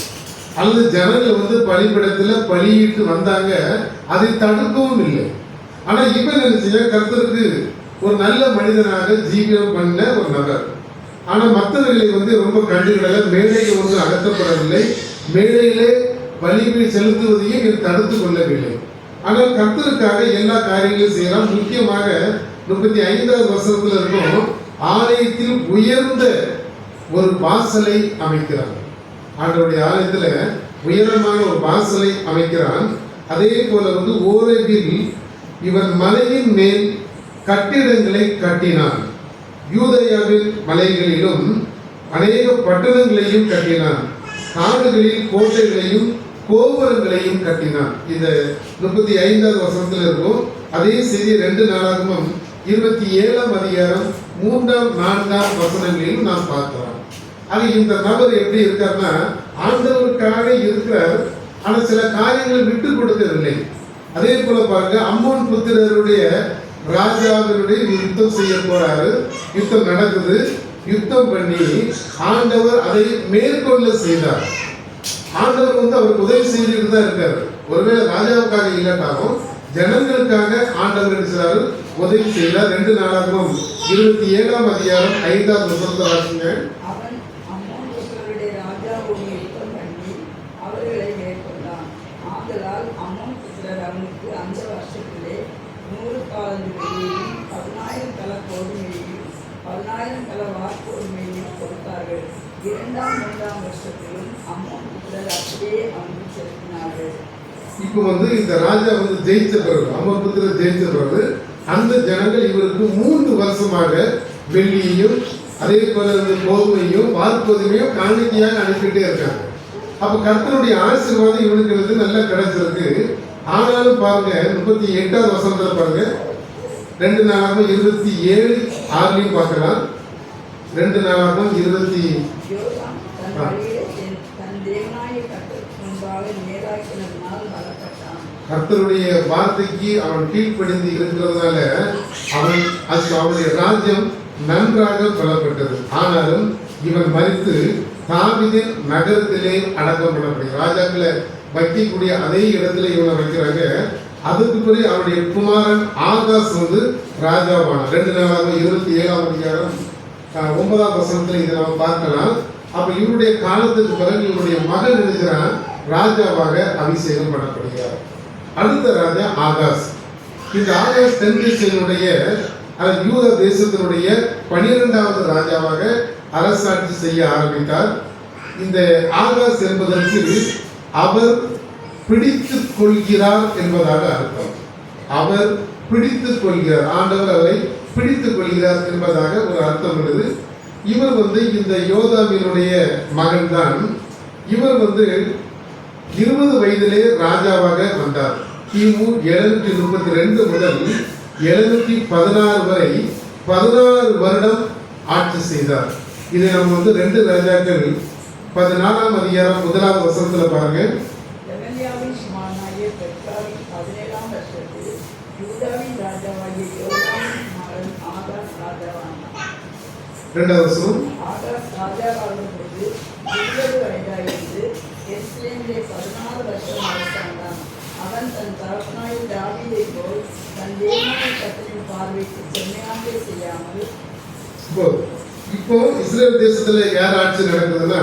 அல்லது ஜனங்கள் வந்து பலிபீடத்தில் பலியிட்டு வந்தாங்க, அதை தடுக்கவும் இல்லை. ஆனா இவன் என்ன செய்ய, கர்த்தருக்கு ஒரு நல்ல மனிதனாக ஜீவியம் பண்ண ஒரு நபர். ஆனா மற்றவர்களை வந்து ரொம்ப கண்டுகளை மேடையில் ஒன்று அகற்றப்படவில்லை. மேடையிலே பலிபீட செலுத்துவதையும் இவர் தடுத்து கொள்ளவில்லை. ஆனால் கர்த்தருக்காக எல்லா காரியங்களையும் செய்யலாம். முக்கியமாக 35வது வசனத்தில் இருக்கும், ஆலயத்தில் உயர்ந்த ஒரு வாசலை அமைக்கிறார். ஆண்டவருடைய ஆலயத்துல உயரமான ஒரு வாசலை அமைக்கிறான். அதே போல வந்து ஓரேபில் இவன் மலையின் மேல் கட்டிடங்களை கட்டினான். யூதேயாவின் மலைகளிலும் அநேக பட்டணங்களையும் கட்டினான். காடுகளில் கோட்டைகளையும் கோபுரங்களையும் கட்டினான். இந்த 35வது வசனத்தில் இருக்கும். அதே செய்தி 2 நாளாகமம் 27ஆம் அதிகாரம் 3ஆம் 4ஆம் வசனங்களிலும் நாம் பார்க்கலாம். ஆக இந்த நபர் எப்படி இருக்காருன்னா, ஆண்டவருக்காக இருக்கிறார், ஆனால் சில காரியங்களை விட்டு கொடுக்கவில்லை. அதே போல பாருங்க, அம்மோன் புத்திரருடைய ராஜாவினுடைய யுத்தம் செய்ய போறாரு. யுத்தம் நடக்குது. யுத்தம் பண்ணி ஆண்டவர் அதை மேற்கொள்ள செய்தார். ஆண்டவர் வந்து அவருக்கு உதவி செய்துட்டு தான் இருக்காரு. ஒருவேளை ராஜாவுக்காக இல்லாட்டாலும் ஜனங்களுக்காக ஆண்டவர் இருக்கிறாரு, உதவி செய்தார். 2 நாளாகவும் 27ஆம் அதிகாரம் 5ஆம் வசனத்தை வாசிங்க. அவன் அம்மோனியர்களுடைய ராஜாவோடு யுத்தம் பண்ணி அவர்களை மேற்கொண்டான். ஆதலால் அம்மோன் புத்திரர் அவனுக்கு அந்த வருஷத்திலே 100 காலந்து வெள்ளியையும் 10,000 கல கோதுமையையும் 10,000 கல வார்கோதுமையையும் கொடுத்தார்கள். 2ஆம் 3ஆம் வருஷத்திலும் அம்மோன் புத்திரர் அப்படியே அவனுக்கு செலுத்தினார்கள். இப்போ வந்து இந்த ராஜா வந்து ஜெயிச்ச பிறகு, அம்மோன் புத்திரர் ஜெயிச்ச பிறகு அந்த ஜனங்கள் இவருக்கு 3 வருஷமாக வெள்ளியையும் அதே போல கோதுமையும் வார்கோதுமையும் காணிக்கையாக அனுப்பிட்டே இருக்காங்க. அப்ப கர்த்தருடைய ஆசீர்வாதம் இவனுக்கு வந்து நல்லா கிடைச்சிருக்கு. ஆனாலும் பாருங்க 38ஆவது வசனத்துல பாருங்க, 2 நாளாகவும் 27:6 பார்க்கலாம். 2 நாளாகவும் 20 யோதாம் தன் வழியிலே தன் தேவனாகிய கர்த்தருக்கு முன்பாக நேராக்கினதினால் பலப்பட்டான். கர்த்தருடைய வார்த்தைக்கு அவன் கீழ்ப்படிந்து இருக்கிறதுனால அவனுடைய ராஜ்யம் நன்றாக பலப்பட்டது. ஆனாலும் இவன் மரித்து தாவீதின் நகரத்திலே அடக்கம் பண்ணப்படுகிறான். ராஜாக்களை வைக்கக்கூடிய அதே இடத்துல இவனை வைக்கிறாங்க. அதுக்கு பிறகு அவருடைய குமாரன் ஆகாஸ் ராஜாவான 2 நாளாகவும் 27ஆம் அதிகாரம் 9ஆம் வசனத்துல இதை நாம் பார்க்கலாம். அப்ப இவருடைய காலத்துக்கு பிறகு இவருடைய மகன் இருக்கிறான் ராஜாவாக அபிஷேகம் பண்ணப்படுகிறார். அடுத்த ராஜா ஆகாஸ். இந்த ஆகாஸ் தென்தேசனுடைய யூத தேசத்தினுடைய 12வது ராஜாவாக அரசாட்சி செய்ய ஆரம்பித்தார். இந்த ஆகாஸ் என்பதற்கு அவர் பிடித்துக் கொள்கிறார் என்பதாக அர்த்தம். அவர் பிடித்துக் கொள்கிறார், ஆண்டவர் அவரை பிடித்துக் கொள்கிறார் என்பதாக ஒரு அர்த்தம் உள்ளது. இவர் இந்த யோதாமினுடைய மகன் தான். இவர் 20 வயதிலே ராஜாவாக வந்தார். கிமு 732 முதல் 716 வரை 16 வருடம் ஆட்சி செய்தார். இதை நம்ம 2 ராஜாக்கள் 14ஆம் அதிகாரம் 1ஆம் வசனத்துல பாருங்க. ரெமலியாவின் குமாரனாகிய பெக்காவின் 17ஆம் வருஷத்தில் யூதாவின் ராஜாவாகிய யோதாமின் மகன் ஆகாஸ் ராஜாவானான். 2ஆம் வசனம். ஆகாஸ் ராஜாவாகும்போது 20 வயதாயிருந்து எருசலேமிலே 16 வருஷம் அரசாண்டான். அவன் தன் தகப்பனாகிய தாவீதைப் போல் தன் தேவனாகிய கர்த்தரின் பார்வைக்கு செம்மையாக செய்யாமல் இப்போ இஸ்ரேல் தேசத்துல யார் ஆட்சி நடக்குதுன்னா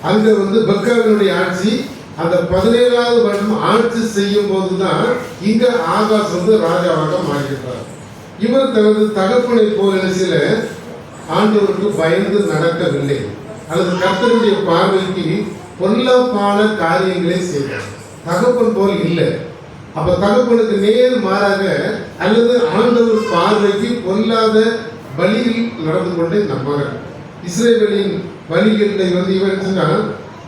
அங்க பெக்காவினுடைய ஆட்சி. அந்த 17ஆவது வருடம் ஆட்சி செய்யும் போதுதான் இங்க ஆகாஸ் ராஜாவாக மாறுகிறார். இவர் தனது தகப்பனை போல சில ஆண்டவருக்கு பயந்து நடக்கவில்லை, அல்லது கர்த்தருடைய பார்வைக்கு பொல்லாப்பான காரியங்களை செய்தார். தகப்பன் போல் இல்லை. அப்ப தகப்பனுக்கு நேர் மாறாக அல்லது ஆண்டவர் பார்வைக்கு பொல்லாத வழியில் நடந்து கொண்டே இந்த மகன் இஸ்ரேலின் வழிகளை இவன்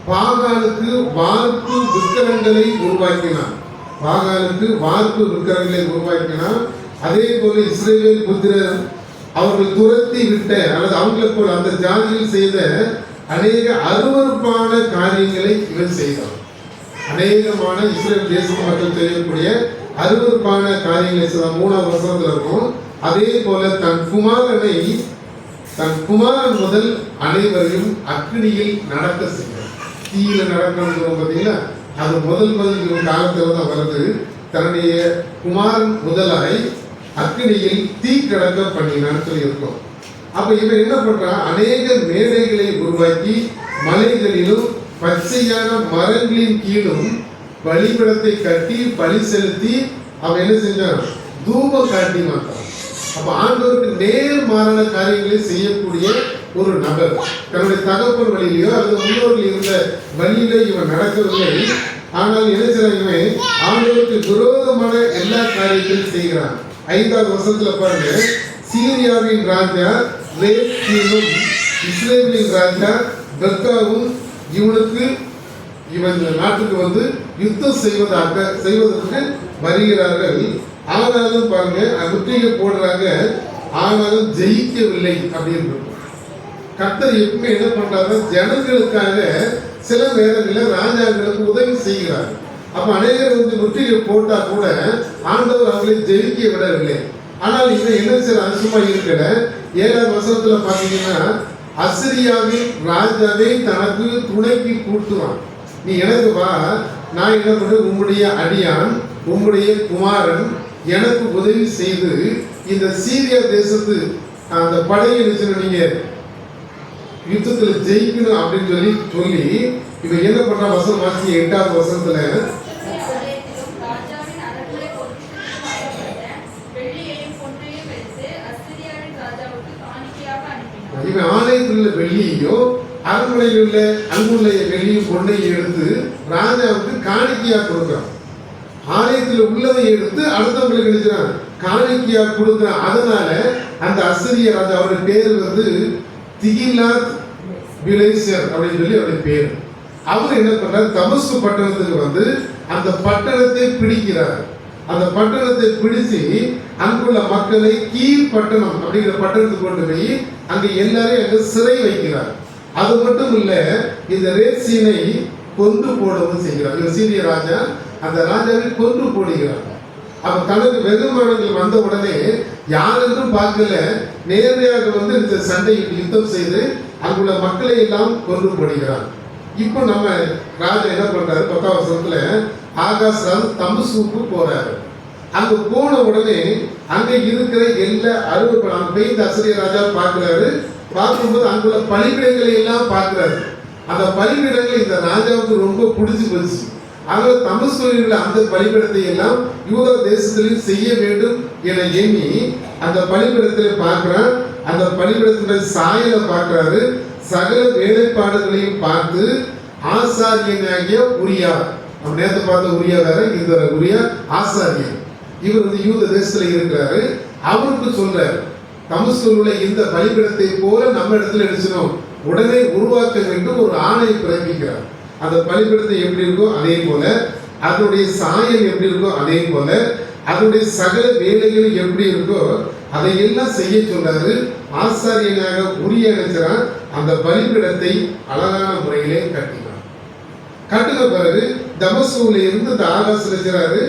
பாகாலுக்கு வார்ப்பு விக்கிரங்களை உருவாக்கினான். பாகாலுக்கு வார்ப்பு விக்கிரங்களை உருவாக்கினான். அதே போல இஸ்ரேல் புத்திரர் அவர்கள் துரத்தி விட்ட அல்லது அவங்களை போல அந்த ஜாதியில் செய்த அநேக அருவருப்பான காரியங்களை இவன் செய்தான். அநேகமான இஸ்ரேல் தேச மக்கள் செய்யக்கூடிய அருவருப்பான காரியங்களை செய்த 3ஆம் வசனத்துல இருக்கும். அதே போல தன் குமாரன் முதல் அனைவரையும் அக்னியில் நடக்க செய்தார். தீயில நடக்கணும் பார்த்தீங்களா, அது முதல் காலத்துல தான் வருது. தன்னுடைய குமாரன் முதலாய் அக்னியில் தீ கடக்க பண்ணினான்னு சொல்லி இருக்கும். அப்ப இவன் என்ன பண்றான், அநேக மேடைகளை உருவாக்கி மலைகளிலும் பச்சையான மரங்களின் கீழும் பலிபீடத்தை கட்டி பலி செலுத்தி அவன் என்ன செஞ்சான், தூபம் காட்டி மாட்டான். அப்ப ஆண்டவருக்கு நேர் மாறான காரியங்களை செய்யக்கூடிய ஒரு நபர் தன்னுடைய தகப்பன் வழியிலையோ அல்லது முன்னோர்கள் இருந்த வழியில இவன் நடக்கவில்லை. ஆனால் என்ன செய்யறான், இவன் ஆண்டவருக்கு விரோதமான எல்லா காரியத்தையும் செய்கிறான். 5ஆவது வசனத்துல பாருங்க. சீரியாவின் ராஜா ரேப்சீனும் இஸ்ரேலின் ராஜா பெக்காவும் இவன் நாட்டுக்கு யுத்தம் செய்வதற்கு வருகிறார்கள். ஆனாலும் பாருங்க முற்றுகை போடுறாங்க, ஆனாலும் ஜெயிக்கவில்லை அப்படின்னு. கர்த்தர் எப்பவுமே என்ன பண்றாரு, ஜனங்களுக்காக சில நேரங்களில் ராஜாக்களுக்கு உதவி செய்கிறார். அப்ப அநேகர் முற்றுகை போட்டா கூட ஆண்டவர் அவர்களை ஜெயிக்க விடவில்லை. ஆனால் இவன் என்ன செய்ய அசுமா இருக்கிற 7ஆம் வசனத்துல பாத்தீங்கன்னா, அசிரியாவின் ராஜாவை தனக்கு துணைக்கு கூட்டுவான். நீ எனக்கு வா, நான் என்ன பண்றேன், உம்முடைய அடியான் உம்முடைய குமாரன் எனக்கு உதவி செய்து இந்த சீரியா தேசத்து அந்த படையை நீங்க யுத்தத்துல ஜெயிக்கணும் அப்படின்னு சொல்லி இவன் என்ன பண்ற, வசனம் வாசி 8ஆவது வசனத்துல, இவன் ஆலயத்தில் உள்ள வெள்ளியையோ அரண்மனையில் உள்ள அங்குள்ள வெள்ளியும் பொண்ணையும் எடுத்து ராஜாவுக்கு காணிக்கையா கொடுக்கிறான். ஆலயத்தில் உள்ளதை எடுத்து அடுத்தவங்களுக்கு நினைச்சான் காணிக்கையா கொடுக்கிறான். அதனால அந்த அசிரிய ராஜா அவருடைய பேர் திகிலாத் பிலேசர் அப்படின்னு சொல்லி அவருடைய பேர். அவர் என்ன பண்றாரு, தமஸ்கு பட்டணத்துக்கு அந்த பட்டணத்தை பிடிக்கிறார். அந்த பட்டணத்தை பிடிச்சு அங்குள்ள மக்களை கீழ் பட்டணம் அப்படிங்கிற பட்டணத்துக்கு கொண்டு போய் அங்க எல்லாரையும் அங்க சிறை வைக்கிறார். அது மட்டும் இல்ல, இந்த ரேசீனை கொன்று போடவும் செய்கிறார். இந்த சீரிய ராஜா அந்த ராஜாவை கொன்று போடுகிறார். அப்ப தனக்கு வெகுமானங்கள் வந்த உடனே யாரென்றும் பார்க்கல, நேரடியாக இந்த சண்டையில் யுத்தம் செய்து அங்குள்ள மக்களை எல்லாம் கொன்று போடுகிறார். இப்போ நம்ம ராஜா என்ன பண்றாரு, 10ஆம் வசனத்துல ஆகாஷ் ராஜ் தமஸ்குக்கு போறாரு. அங்க போன உடனே அங்க இருக்கிற எல்லா பெய்த அசிரிய ராஜா பார்க்கிறாரு. பார்க்கும்போது அங்குள்ள பலிபீடங்களை எல்லாம் பார்க்கிறாரு. அந்த பலிபீடங்கள் இந்த ராஜாவுக்கு ரொம்ப பிடிச்சு போச்சு. ஆக தமஸ்குவில் அந்த பலிபீடத்தை எல்லாம் யூதா தேசத்திலும் செய்ய வேண்டும் என எண்ணி அந்த பலிபீடத்தில் பார்க்கிறார். அந்த பலிபீடத்தினுடைய சாயலை பார்க்கிறாரு. சகல வேலைப்பாடுகளையும் பார்த்து ஆசாரியனாகிய உரியா, நம்ம நேரத்தை பார்த்த உரியா வேற, இந்த உரியா ஆசாரியன், இவர் யூத தேசத்துல இருக்கிறாரு. அவருக்கு சொல்றாரு, தமஸ்குல இந்த பலிபீடத்தை போல நம்ம இடத்துல எடுக்கணும், உடனே உருவாக்க வேண்டும் ஒரு ஆணை பிறப்பிக்கிறார். அந்த பலிபீடத்தை எப்படி இருக்கோ அதே போல, அதனுடைய சாயல் எப்படி இருக்கோ அதே போல, அதனுடைய சகல வேலைகள் எப்படி இருக்கோ அதையெல்லாம் செய்ய சொல்றாரு. ஆசாரியனாக உரிய நினைச்சான். அந்த பலிபீடத்தை அழகான முறையிலே கட்டினார். கட்டின பிறகு தமஸ்குல இருந்து இந்த ஆகாஷ் நினைச்சாரு,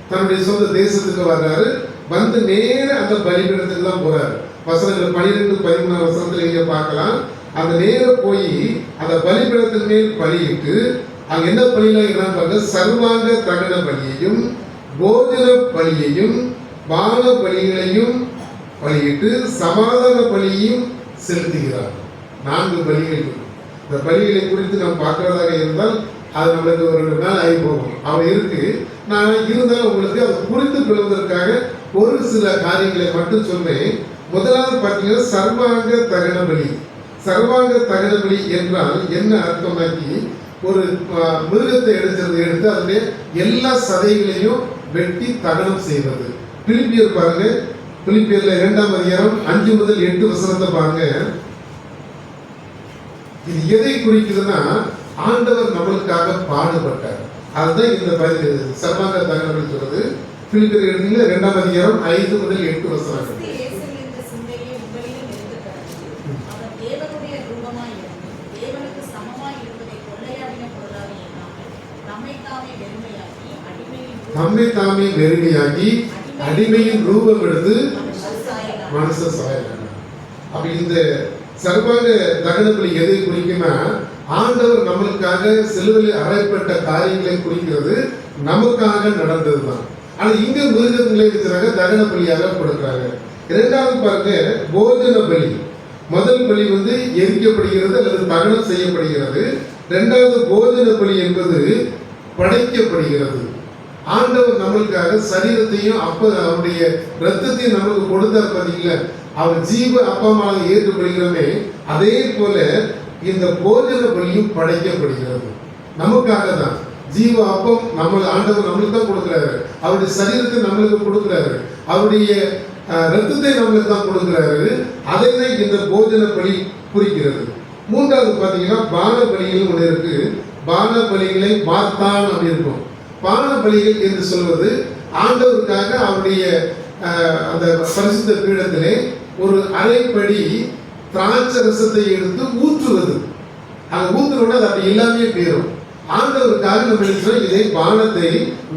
தன்னுடைய சொந்த தேசத்துக்கு வர்றாரு. வந்து நேர அந்த பலிபீடத்துக்கு தான் போறாரு. வசனங்கள் 12, 13 வசனத்துல நீங்க பார்க்கலாம். அந்த நேர போய் அந்த பலிபீடத்தின் மேல் பலியிட்டு அங்க என்ன பலியெல்லாம் என்ன, சர்வாங்க தகன பலியையும் போஜன பலியையும் பான பலிகளையும் பலியிட்டு சமாதான பலியையும் செலுத்துகிறார். 4 பலிகள். இந்த பலிகளை குறித்து நாம் பார்க்கிறதாக இருந்தால் அது நம்மளுக்கு ஒரு நாள் ஆகி போகும். அவன் இருக்கு. நான் இருந்தாலும் உங்களுக்கு அதை புரிந்து கொள்வதற்காக ஒரு சில காரியங்களை மட்டும் சொன்னேன். முதலாவது பார்த்தீங்கன்னா சர்வாங்க தகன பலி. சர்வாங்க தகன பலி என்றால் என்ன அர்த்தமாக்கி, ஒரு மிருகத்தை எடுத்து அதனுடைய எல்லா சதைகளையும் வெட்டி தகனம் செய்வது. பிலிப்பியர் பாருங்க, பிலிப்பியர்ல 2ஆம் அதிகாரம் 5 முதல் 8 வசனத்தை பாருங்க. இது எதை குறிக்குதுன்னா, ஆண்டவர் நம்மளுக்காக பாடுபட்டார். அதுதான் இந்த சர்வாங்க தகனம் சொல்றது. பிலிப்பியர் எழுதின 2ஆம் அதிகாரம் 5 முதல் 8 வசனங்கள். நம்மை தாமே வெறுமையாகி அடிமையின் ரூபம் எடுத்து மனுஷ சாயலான. அப்ப இந்த சர்வாங்க தகன பலி எதை குறிக்குன்னா, ஆண்டவர் நம்மளுக்காக சிலுவையில் அறையப்பட்ட காரியங்களை குறிக்கிறது, நமக்காக நடந்ததுதான். ஆனா இங்க மிருகங்களை வச்சாங்க தகன பலியாக கொடுக்கிறாங்க. 2வது பாருங்க போஜன பலி. முதல் பலி எரிக்கப்படுகிறது அல்லது தகனம் செய்யப்படுகிறது. 2வது போஜன பலி என்பது படைக்கப்படுகிறது. ஆண்டவர் நம்மளுக்காக சரீரத்தையும் அவருடைய ரத்தத்தையும் நம்மளுக்கு கொடுத்தார். பார்த்தீங்களா, அவர் ஜீவ அப்பமாக ஏற்றுக்கொள்கிறோமே, அதே போல இந்த போஜன பலியும் படைக்கப்படுகிறது. நமக்காக தான் ஜீவ அப்பம் ஆண்டவர் நம்மளுக்கு தான் கொடுக்கிறாரு. அவருடைய சரீரத்தை நம்மளுக்கு கொடுக்கிறாரு. அவருடைய ரத்தத்தை நம்மளுக்கு தான் கொடுக்கிறாரு. அதை தான் இந்த போஜன பலி குறிக்கிறது. 3வது பார்த்தீங்கன்னா பான பலிகள் ஒன்று இருக்கு. பான பலிகளை பார்த்தான் அப்படி இருக்கும். பான பலிகள் என்று சொல்வது ஆண்டவருக்காக அவருடைய அந்த பரிசுத்த பீடத்திலே ஒரு அரைப்படி திராட்சை ரசத்தை எடுத்து ஊற்றுவது. அங்க ஊற்றுறோம்னா அது அப்படி எல்லாமே போயிடும். ஆண்டவருக்காக நம்ம இதை பானத்தை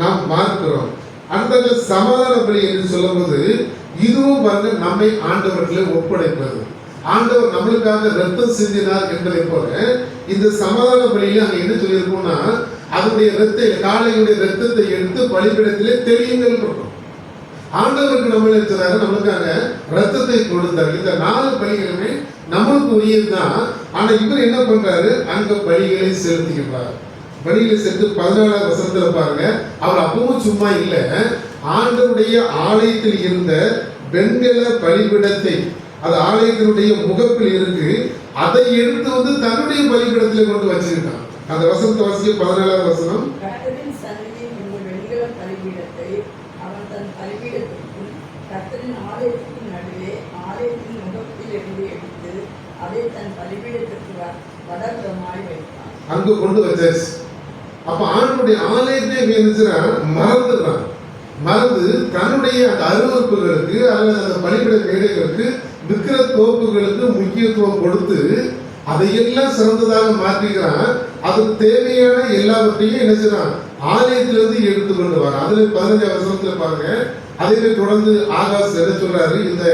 நாம் பார்க்கிறோம். அடுத்த சமாதான பலி என்று சொல்லும்போது இதுவும் பாருங்க நம்மை ஆண்டவர்களை ஒப்படைப்பது. ஆண்டவர் நம்மளுக்காக ரத்தம் சிந்தினார் என்பதை போல இந்த சமாதான பலியில அங்க என்ன சொல்லியிருக்கோம்னா, அதனுடைய காளையுடைய ரத்தத்தை எடுத்து பலிபீடத்திலே தெளியுங்கள் இருக்கும். ஆண்டவருக்கு நம்மளுக்காக ரத்தத்தை கொடுத்தார். இந்த 4 பலிகளுமே நம்மளுக்கு உரியதுதான். ஆனா இவர் என்ன பண்றாரு, அங்க பலிகளை செலுத்துகின்றார். பலிகளை செலுத்து 14ஆம் வசனத்துல பாருங்க, அவர் அப்பவும் சும்மா இல்ல, ஆண்டவருடைய ஆலயத்தில் இருந்த வெண்கல பலிபீடத்தை, அது ஆலயத்தினுடைய முகப்பில் இருக்கு, அதை எடுத்து தன்னுடைய பலிபீடத்தில் கொண்டு வச்சிருக்கான். அந்த வசனத்தை வாசிக்க 14ஆம் வசனம். கர்த்தரின் சந்நிதியில் உள்ள வெண்கல பலிபீடத்தை அவன் தன் பலிபீடத்திற்கும் கர்த்தரின் ஆலயத்திற்கும் நடுவே ஆலயத்தின் முகத்தில் இருந்து எடுத்து அதை தன் பலிபீடத்திற்கு வடபுறமாய் வைத்தான். அங்கு கொண்டு வச்சாச்சு. அப்ப ஆண்டுடைய ஆலயத்தை மறந்துடுறான். மறந்து தன்னுடைய அந்த அருவறுப்புகளுக்கு அல்லது அந்த பலிபீட மேடைகளுக்கு விக்கிர தோப்புகளுக்கு முக்கியத்துவம் கொடுத்து அதையெல்லாம் சிறந்ததாக மாற்றிக்கிறான். அதுக்கு தேவையான எல்லாவற்றையும் என்ன செய்யறான், ஆலயத்திலிருந்து எடுத்துக்கொண்டு வரான். அதுல 15 வசனத்துல பாருங்க, அதையே தொடர்ந்து ஆகாஷ் என்ன சொல்றாரு, இந்த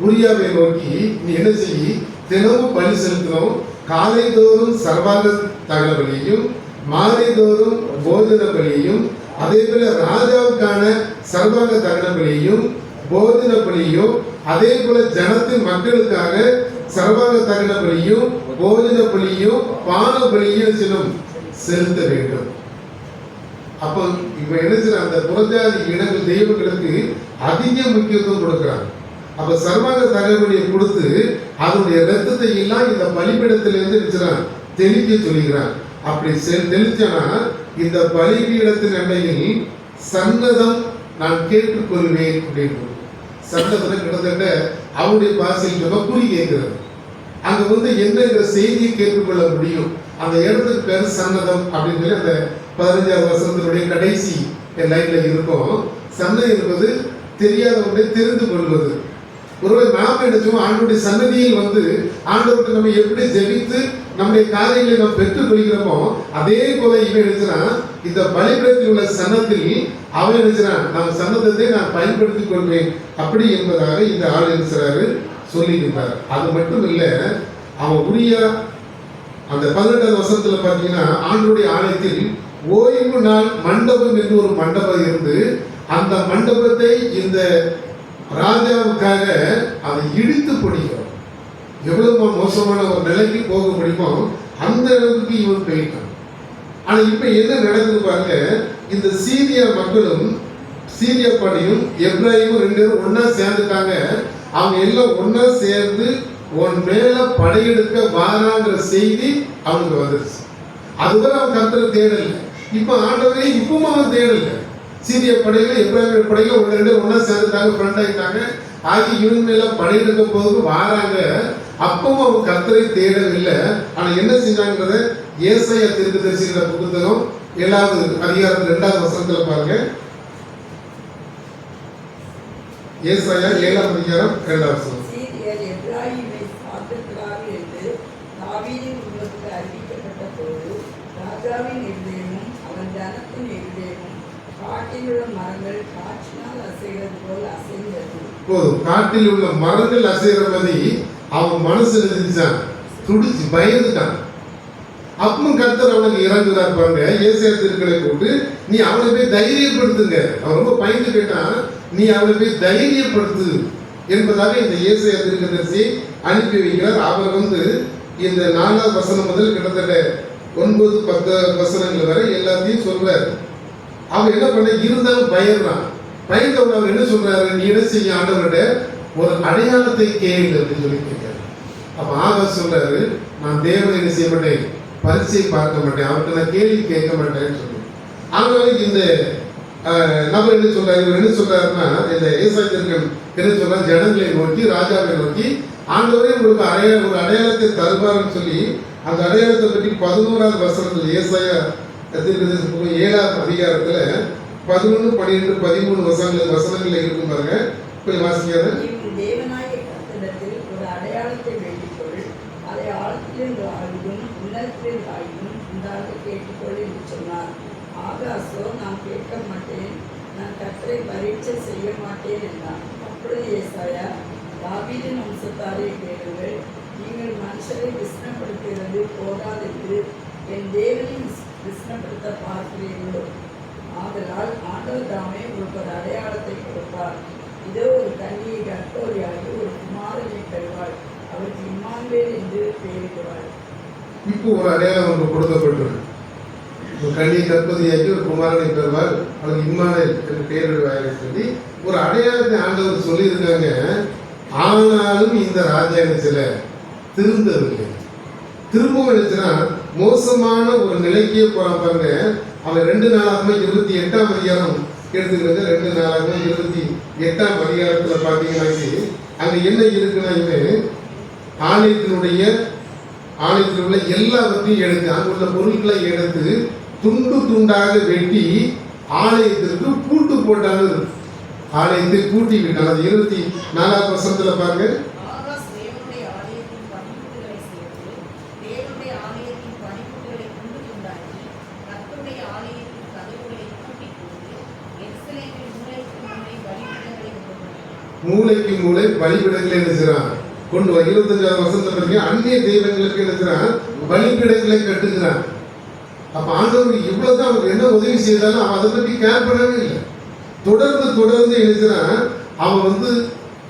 உரியாவை நோக்கி நீ என்ன செய்யி, தினமும் பலி செலுத்தணும், காலைதோறும் சர்வாங்க தகன பலியையும் மாலைதோறும் போஜன பலியையும் அதே போல ராஜாவுக்கான சர்வாங்க தகன பலியையும் போஜன பலியும் அதே போல ஜனத்தின் மக்களுக்காக சர்வாங்க தகன பலியும் போஜன பலியும் பான பலியும் செலுத்த வேண்டும். அப்போ இப்ப என்ன செய்ய, அந்த புறஜாதி இனங்கள் தெய்வங்களுக்கு அதிக முக்கியத்துவம் கொடுக்கிறாங்க. அப்ப சர்வாங்க தகவலியை கொடுத்து அதனுடைய ரத்தத்தை எல்லாம் இந்த பலிபீடத்திலிருந்து இருக்கிறான் தெளிக்க சொல்லுகிறான். அப்படி தெளிச்சானா இந்த பலிபீடத்தின் அண்டையில் சன்னதம் நான் கேட்டுக்கொள்வேன் அப்படின்னு. சன்னதம் கிட்டத்தட்ட அவருடைய பாசையில் சொன்னா குறி கேட்கிறது. அங்க வந்து என்னங்கிற செய்தியை கேட்டுக்கொள்ள முடியும். அந்த இடத்துக்கு பேர் சன்னதம் அப்படின்னு சொல்லி அந்த 15 வசனத்தினுடைய கடைசி லைன்ல இருக்கும். சன்னதம் என்பது தெரியாதவங்களை தெரிந்து கொள்வது. ஒருவேளை நாம நினைச்சோம் ஆண்டவருடைய சன்னதியில் வந்து ஆண்டவருக்கு நம்ம எப்படி ஜெபித்து நம்முடைய காரியங்களை நாம் பெற்றுக் கொள்கிறோமோ அதே போல இவன் நினைச்சான் இந்த பலிபீடத்தில் உள்ள சன்னத்தில் அவன் நினைச்சான் நம்ம சன்னதத்தை நான் பயன்படுத்திக் கொள்வேன் அப்படி என்பதாக இந்த ஆள் இருக்கிறாரு சொல்லியிருந்தார். அது மட்டும் இல்ல, அவன் உரியா அந்த 18 வசனத்துல பாத்தீங்கன்னா ஆண்டவருடைய ஆலயத்தில் ஓய்வு நாள் மண்டபம் என்று ஒரு மண்டபம் இருந்து அந்த மண்டபத்தை இந்த ராஜாவுக்காக அதை இடித்து பொடிக்கிறோம். எவ்வளவு மோசமான ஒரு நிலைக்கு போக முடியுமோ அந்த அளவுக்கு இவன் போயிட்டான். ஆனா இப்ப என்ன நடக்குது பாருங்க, இந்த சீரியா மக்களும் சீரியா படையும் எப்ராஹிமும் 2 பேரும் ஒன்னா சேர்ந்துட்டாங்க. அவங்க எல்லாம் ஒன்னா சேர்ந்து உன் மேல படையெடுக்க வாராங்கிற செய்தி அவனுக்கு வந்துருச்சு. அதுவரை அவன் கர்த்தரை தேடல. இப்ப ஆண்டவரே இப்பவும் அவன் தேடல. சீரிய படைகள் எப்ராஹிம் படைகள் 2 ஒன்னா சேர்ந்துட்டாங்க, ஃப்ரெண்ட் ஆகிட்டாங்க. ஆகி இவன் மேல படையெடுக்க போது வாராங்க. அப்பவும் அவன் கர்த்தரை தேடவில்லை. ஆனா என்ன செஞ்சாங்கிறத ஏசாயா தீர்க்கதரிசிங்கிற புத்தகம் 7வது அதிகாரம் 2வது வசனத்துல பாருங்க. ஏசாயா 7ஆம் அதிகாரம் 2வது வசனம். சீரியர் எப்ராஹிமை சாப்பிடுகிறார்கள் என்று தாவீதின் குடும்பத்துக்கு அறிவிக்கப்பட்ட போது ராஜாவின் இருதயமும் அவன் ஜனத்தின் இருதயமும் காட்டில் உள்ள மரங்கள் காற்றினால் அசைகிறது போல் அசைந்தது. போதும், காட்டில் உள்ள மரங்கள் அசைகிறபடி அவன் மனசு நினைச்சான், துடிச்சு பயந்துட்டான். அப்பவும் கர்த்தர் அவனுக்கு இறங்குறார் பாருங்க. ஏசாயா தீர்க்கதரிசிகளை போட்டு நீ அவனை போய் தைரியப்படுத்துங்க. அவன் ரொம்ப பயந்து போயிட்டான். நீ அவனை போய் தைரியப்படுத்து என்பதாக இந்த ஏசாயா தீர்க்கதரிசி அனுப்பி வைக்கிறார். அவர் வந்து இந்த 4வது வசனம் முதல் கிட்டத்தட்ட 9-10 வசனங்கள் வரை எல்லாத்தையும் சொல்றாரு. அவன் என்ன பண்ண இருந்தாலும் பயந்தான். பயந்தவன் அவர் என்ன சொல்றாரு, நீ என்ன செய்ய ஆண்டவர்கிட்ட ஒரு அடையாளத்தை கேளு அப்படின்னு சொல்லி கேட்கிறாரு. அப்ப ஆகாஷ் சொல்றாரு, நான் தேவனை என்ன செய்ய மாட்டேன், பரிசை பார்க்க மாட்டேன், அவர்கிட்ட நான் கேள்வி கேட்க மாட்டேன்னு சொல்லி. அதனால இந்த நபர் என்ன சொல்றாரு, இவர் என்ன சொல்றாருன்னா இந்த ஏசாயத்திற்கு என்ன சொல்றாரு, ஜனங்களை நோக்கி ராஜாவை நோக்கி ஆண்டவரே உங்களுக்கு ஒரு அடையாளத்தை தருவார்னு சொல்லி அந்த அடையாளத்தை பற்றி 11வது வசனத்தில் ஏசாயா 7ஆம் அதிகாரத்துல 11, 12, 13 வசனங்கள்ல இருக்கும் பாருங்க. போய் வாசிக்காத. தேவனாய கர்த்தரிடத்தில் ஒரு அடையாளத்தை வேண்டிக் கொள், அதை ஆழத்திலிருந்து ஆழ்வும் உன்னதத்தில் ஆழ்வும் உண்டாக கேட்டுக்கொள் என்று சொன்னார். ஆகாசோ நான் கேட்க மாட்டேன், நான் கர்த்தரை பரீட்சை செய்ய மாட்டேன் என்றான். அப்பொழுது ஏசாயா, தாவீதின் வம்சத்தாரை கேளுங்கள், நீங்கள் மனுஷரை விஸ்னப்படுத்துகிறது போதாதென்று என் தேவனை விஸ்னப்படுத்த பார்க்கிறீர்களோ? ஆதலால் ஆண்டவர் தாமே உங்களுக்கு ஒரு அடையாளத்தை கொடுப்பார். இதோ ஒரு கன்னியை கர்ப்பவதியாகி ஒரு குமாரனை பெறுவாள், அவருக்கு இம்மானுவேல் என்று பெயரிடுவாள். இப்போ ஒரு அடையாளம் ஒன்று கொடுக்கப்பட்டிருக்கு. கன்னியை கர்ப்பவதியாகி ஒரு குமாரனை பெறுவாள், அவருக்கு இம்மானுவேல் என்று பெயரிடுவார்கள் சொல்லி ஒரு அடையாளத்தை ஆண்டவர் சொல்லியிருக்காங்க. ஆனாலும் இந்த ராஜா சில திருந்தவில்லை. திரும்பவும் நினைச்சுன்னா மோசமான ஒரு நிலைக்கே போறான் பாருங்க. அவன் 2 நாளாகவே 28ஆம் அதிகாரம் எடுத்துக்கிறது. 2 நாளாகவே 28ஆம் அதிகாரத்துல பாத்தீங்கன்னா அங்க என்ன இருக்குன்னா, இவன் ஆலயத்தில் உள்ள எல்லாவற்றையும் எடுத்து அங்குள்ள பொருட்களை எடுத்து துண்டு துண்டாக வெட்டி ஆலயத்திற்கு பூட்டு போட்டான்னு இருக்கு. ஆலயத்தை பூட்டி விட்டான். அது 24வது வசனத்துல பாருங்க. ஆகாஸ் தேவனுடைய ஆலயத்தின் பணிமுட்டுகளை சேர்த்து தேவனுடைய ஆலயத்தின் பணிமுட்டுகளை கொண்டு கொண்டாடி கர்த்தருடைய ஆலயத்தின் கதவுகளை பூட்டிக் கொண்டு எருசலேமின் மூலைக்கு மூலை பலிபீடங்களை என்ன செய்றான் கொண்டு வா. 25வது வசனத்துல பாருங்க, அந்நிய தெய்வங்களுக்கு என்ன செய்றான் பலிபீடங்களை கட்டுகிறான். அப்ப ஆண்டவர் இவ்வளவுதான் அவருக்கு என்ன உதவி செய்தாலும் அவன் அதை பற்றி கேர் பண்ணவே இல்லை. தொடர்ந்து எழுதுறான். அவன்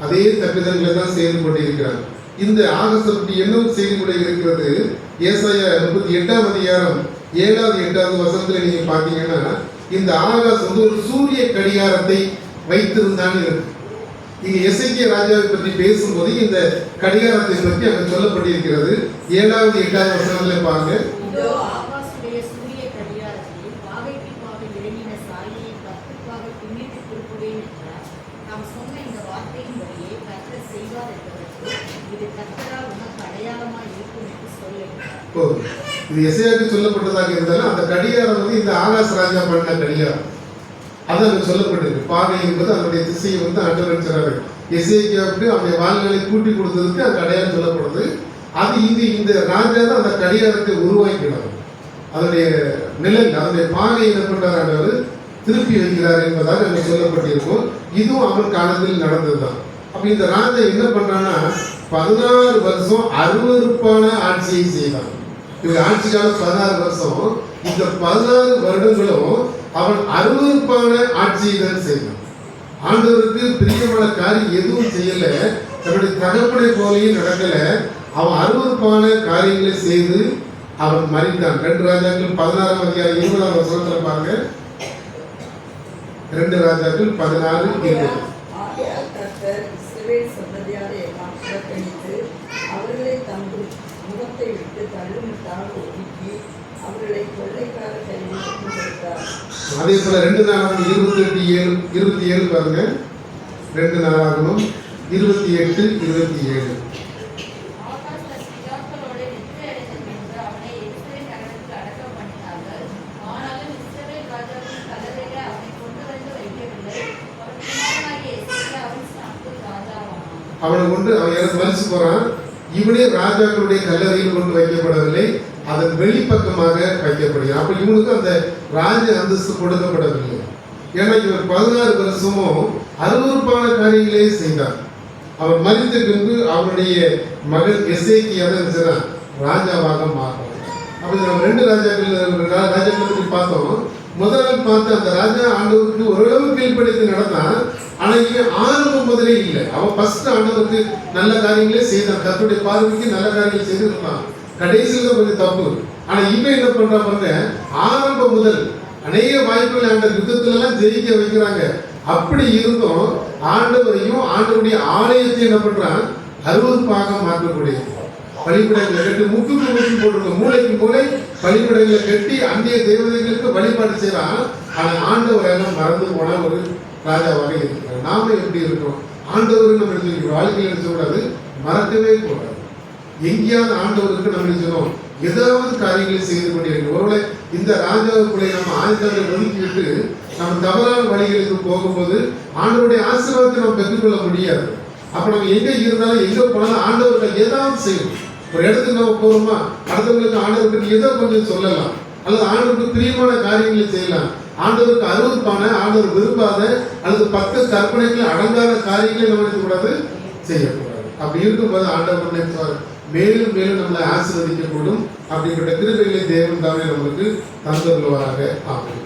அதே தப்பிதங்களை தான் செய்து கொண்டிருக்கிறான். இந்த ஆகாசத்தை பற்றி என்ன செய்தி கூட இருக்கிறது. ஏசாயா 38ஆம் அதிகாரம் 7வது 8வது வசனத்துல நீங்க பாத்தீங்கன்னா இந்த ஆகாஸ் ஒரு சூரிய கடிகாரத்தை வைத்திருந்தான்னு இருக்கு. இங்க எசேக்கியா ராஜாவை பற்றி பேசும்போது இந்த கடிகாரத்தை பற்றி அங்க சொல்லப்பட்டிருக்கிறது. 7வது 8வது வசனத்துல பாருங்க. இது எசேக்கியாவுக்கு சொல்லப்பட்டதாக இருந்தாலும் அந்த கடிகாரம் இந்த ஆகாஷ் ராஜா பண்ண கடிகாரம் அது அங்க சொல்லப்பட்டிருக்கு. பாகை என்பது அதனுடைய திசையை ஆண்டவர் வச்சாரு. எசேக்கியாவுக்கு அவருடைய வாழ்நிலை கூட்டி கொடுத்ததுக்கு அந்த கடிகாரம் சொல்லப்படுது. அது இந்த ராஜா தான் அந்த கடிகாரத்தை உருவாக்கினார். அதனுடைய நிழல் அதனுடைய பாகை என்ன பண்றார் ஆண்டவர் திருப்பி வைக்கிறார் என்பதாக அங்க சொல்லப்பட்டிருக்கும். இதுவும் அவன் காலத்தில் நடந்ததுதான். அப்ப இந்த ராஜா என்ன பண்றான்னா 16 வருஷம் அருவருப்பான ஆட்சியை செய்தான். இவங்க ஆட்சி காலம் 16 வருஷம். இந்த 16 வருடங்களும் அவன் அருவருப்பான ஆட்சியை தான் செய்தான். ஆண்டவருக்கு பிரியமான காரியம் எதுவும் செய்யல. தன்னுடைய தகப்பனை போலையும் நடக்கல. அவன் அருவருப்பான காரியங்களை செய்து அவன் மறித்தான். 2 ராஜாக்கள் 16ஆம் அதிகாரம் 20ஆம் வசனத்துல பாருங்க. 2 ராஜாக்கள் 16:20. அவர்களை தங்கள் முகத்தை விட்டு தள்ளுமிட்டால் ஒதுக்கி அவர்களை கொள்ளைக்கார கையில் கொடுத்தார். அதே போல 2 நாளாகமம் 28:27 பாருங்க. 2 நாளாகமம் 28:27. அவனை கொண்டு அவன் எனக்கு மறிச்சு போறான். இவனே ராஜாக்களுடைய கல்லறையில் கொண்டு வைக்கப்படவில்லை, அதன் வெளிப்பக்கமாக வைக்கப்படுகிறான். அப்ப இவனுக்கு அந்த ராஜ அந்தஸ்து கொடுக்கப்படவில்லை. ஏன்னா இவர் 16 வருஷமும் அருவருப்பான காரியங்களே செய்தார். அவன் மறித்த பின்பு அவனுடைய மகன் எசேக்கியா தான் ராஜாவாக மாறுறான். அப்ப நம்ம 2 ராஜாக்களை பற்றி பார்த்தோம். முதல் பார்த்து அந்த ராஜா ஆண்டவருக்கு ஓரளவு கீழ்ப்படுத்தி நடந்தான். ஆனா இவன் ஆரம்பம் முதலே இல்லை. அவன் ஃபர்ஸ்ட் ஆண்டவருக்கு நல்ல காரியங்களே செய்தான். கர்த்தருடைய பார்வைக்கு நல்ல காரியங்களை செய்திருந்தான். கடைசியில் கொஞ்சம் தப்பு. ஆனா இவன் என்ன பண்றான் பாருங்க, ஆரம்பம் முதல் அநேக வாய்ப்புகள் ஆண்ட யுத்தத்துல எல்லாம் ஜெயிக்க வைக்கிறாங்க. அப்படி இருந்தும் ஆண்டவரையும் ஆண்டவருடைய ஆலயத்தை என்ன பண்றான் அருவருப்பாக மாற்றக்கூடிய பலிபீடங்களை கட்டி முக்குக்கு முக்கு போட்டிருக்க மூளைக்கு மூளை பலிபீடங்களை கட்டி அந்நிய தேவதைகளுக்கு வழிபாடு செய்யறான். ஆனா ஆண்டவர் எல்லாம் மறந்து போன ஒரு ராஜாவாக இருக்கிறார். நாம எப்படி இருக்கிறோம்? ஆண்டவர் நம்ம எடுத்து வாழ்க்கையில் எடுத்துக்கூடாது, மறக்கவே கூடாது. எங்கேயாவது ஆண்டவருக்கு நம்ம எடுத்துக்கணும் ஏதாவது காரியங்களை செய்து கொண்டிருக்கிறோம். ஒருவேளை இந்த ராஜாவுக்குள்ளே நம்ம ஆயுதங்களை ஒதுக்கிவிட்டு நம்ம தவறான வழிகளுக்கு போகும்போது ஆண்டவருடைய ஆசீர்வாதத்தை நம்ம பெற்றுக்கொள்ள முடியாது. அப்ப நம்ம எங்க இருந்தாலும் எங்க போனாலும் ஆண்டவர்கள் ஏதாவது செய்யணும். ஒரு இடத்துக்கு நம்ம போறோமா, அடுத்தவங்களுக்கு ஆண்டவருக்கு ஏதோ கொஞ்சம் சொல்லலாம், அல்லது ஆண்டவருக்கு பிரியமான காரியங்களை செய்யலாம். ஆண்டவருக்கு அருவருப்பான, ஆண்டவர் விரும்பாத அல்லது 10 கற்பனைகள் அடங்காத காரியங்களை நம்ம நினைக்கக்கூடாது, செய்யக்கூடாது. அப்படி இருக்கும்போது ஆண்டவர் நினைப்பார் மேலும் மேலும் நம்மளை ஆசீர்வதிக்கக்கூடும். அப்படிப்பட்ட கிருபைகளை தேவன் தாமே நம்மளுக்கு தந்தருள்வாராக. ஆமென்.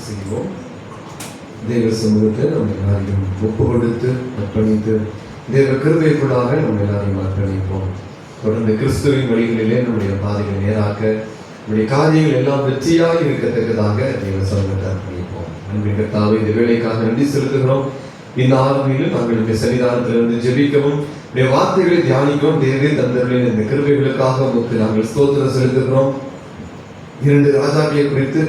செய்வோம். தேவ சமூகத்தை நம்ம எல்லாரையும் ஒப்பு கொடுத்து அர்ப்பணித்து தேவ கிருபைக்குள்ளாக நம்ம எல்லாரையும் அர்ப்பணிப்போம். தொடர்ந்து கிறிஸ்துவின் வழிகளிலே நம்முடைய பாதைகளை நேராக்க நம்முடைய காரியங்கள் எல்லாம் வெற்றியாக இருக்கத்தக்கதாக தேவ சமூகத்தை அர்ப்பணிப்போம். அன்பின் கர்த்தாவே, இந்த வேலைக்காக நன்றி செலுத்துகிறோம். இந்த ஆரம்பியில் நாங்களுடைய சன்னிதானத்திலிருந்து ஜெபிக்கவும் வார்த்தைகளை தியானிக்கவும் தேவை தந்தர்களின் இந்த கிருபைகளுக்காக நாங்கள் ஸ்தோத்திரம் செலுத்துகிறோம். 2 ராஜாக்களை குறித்து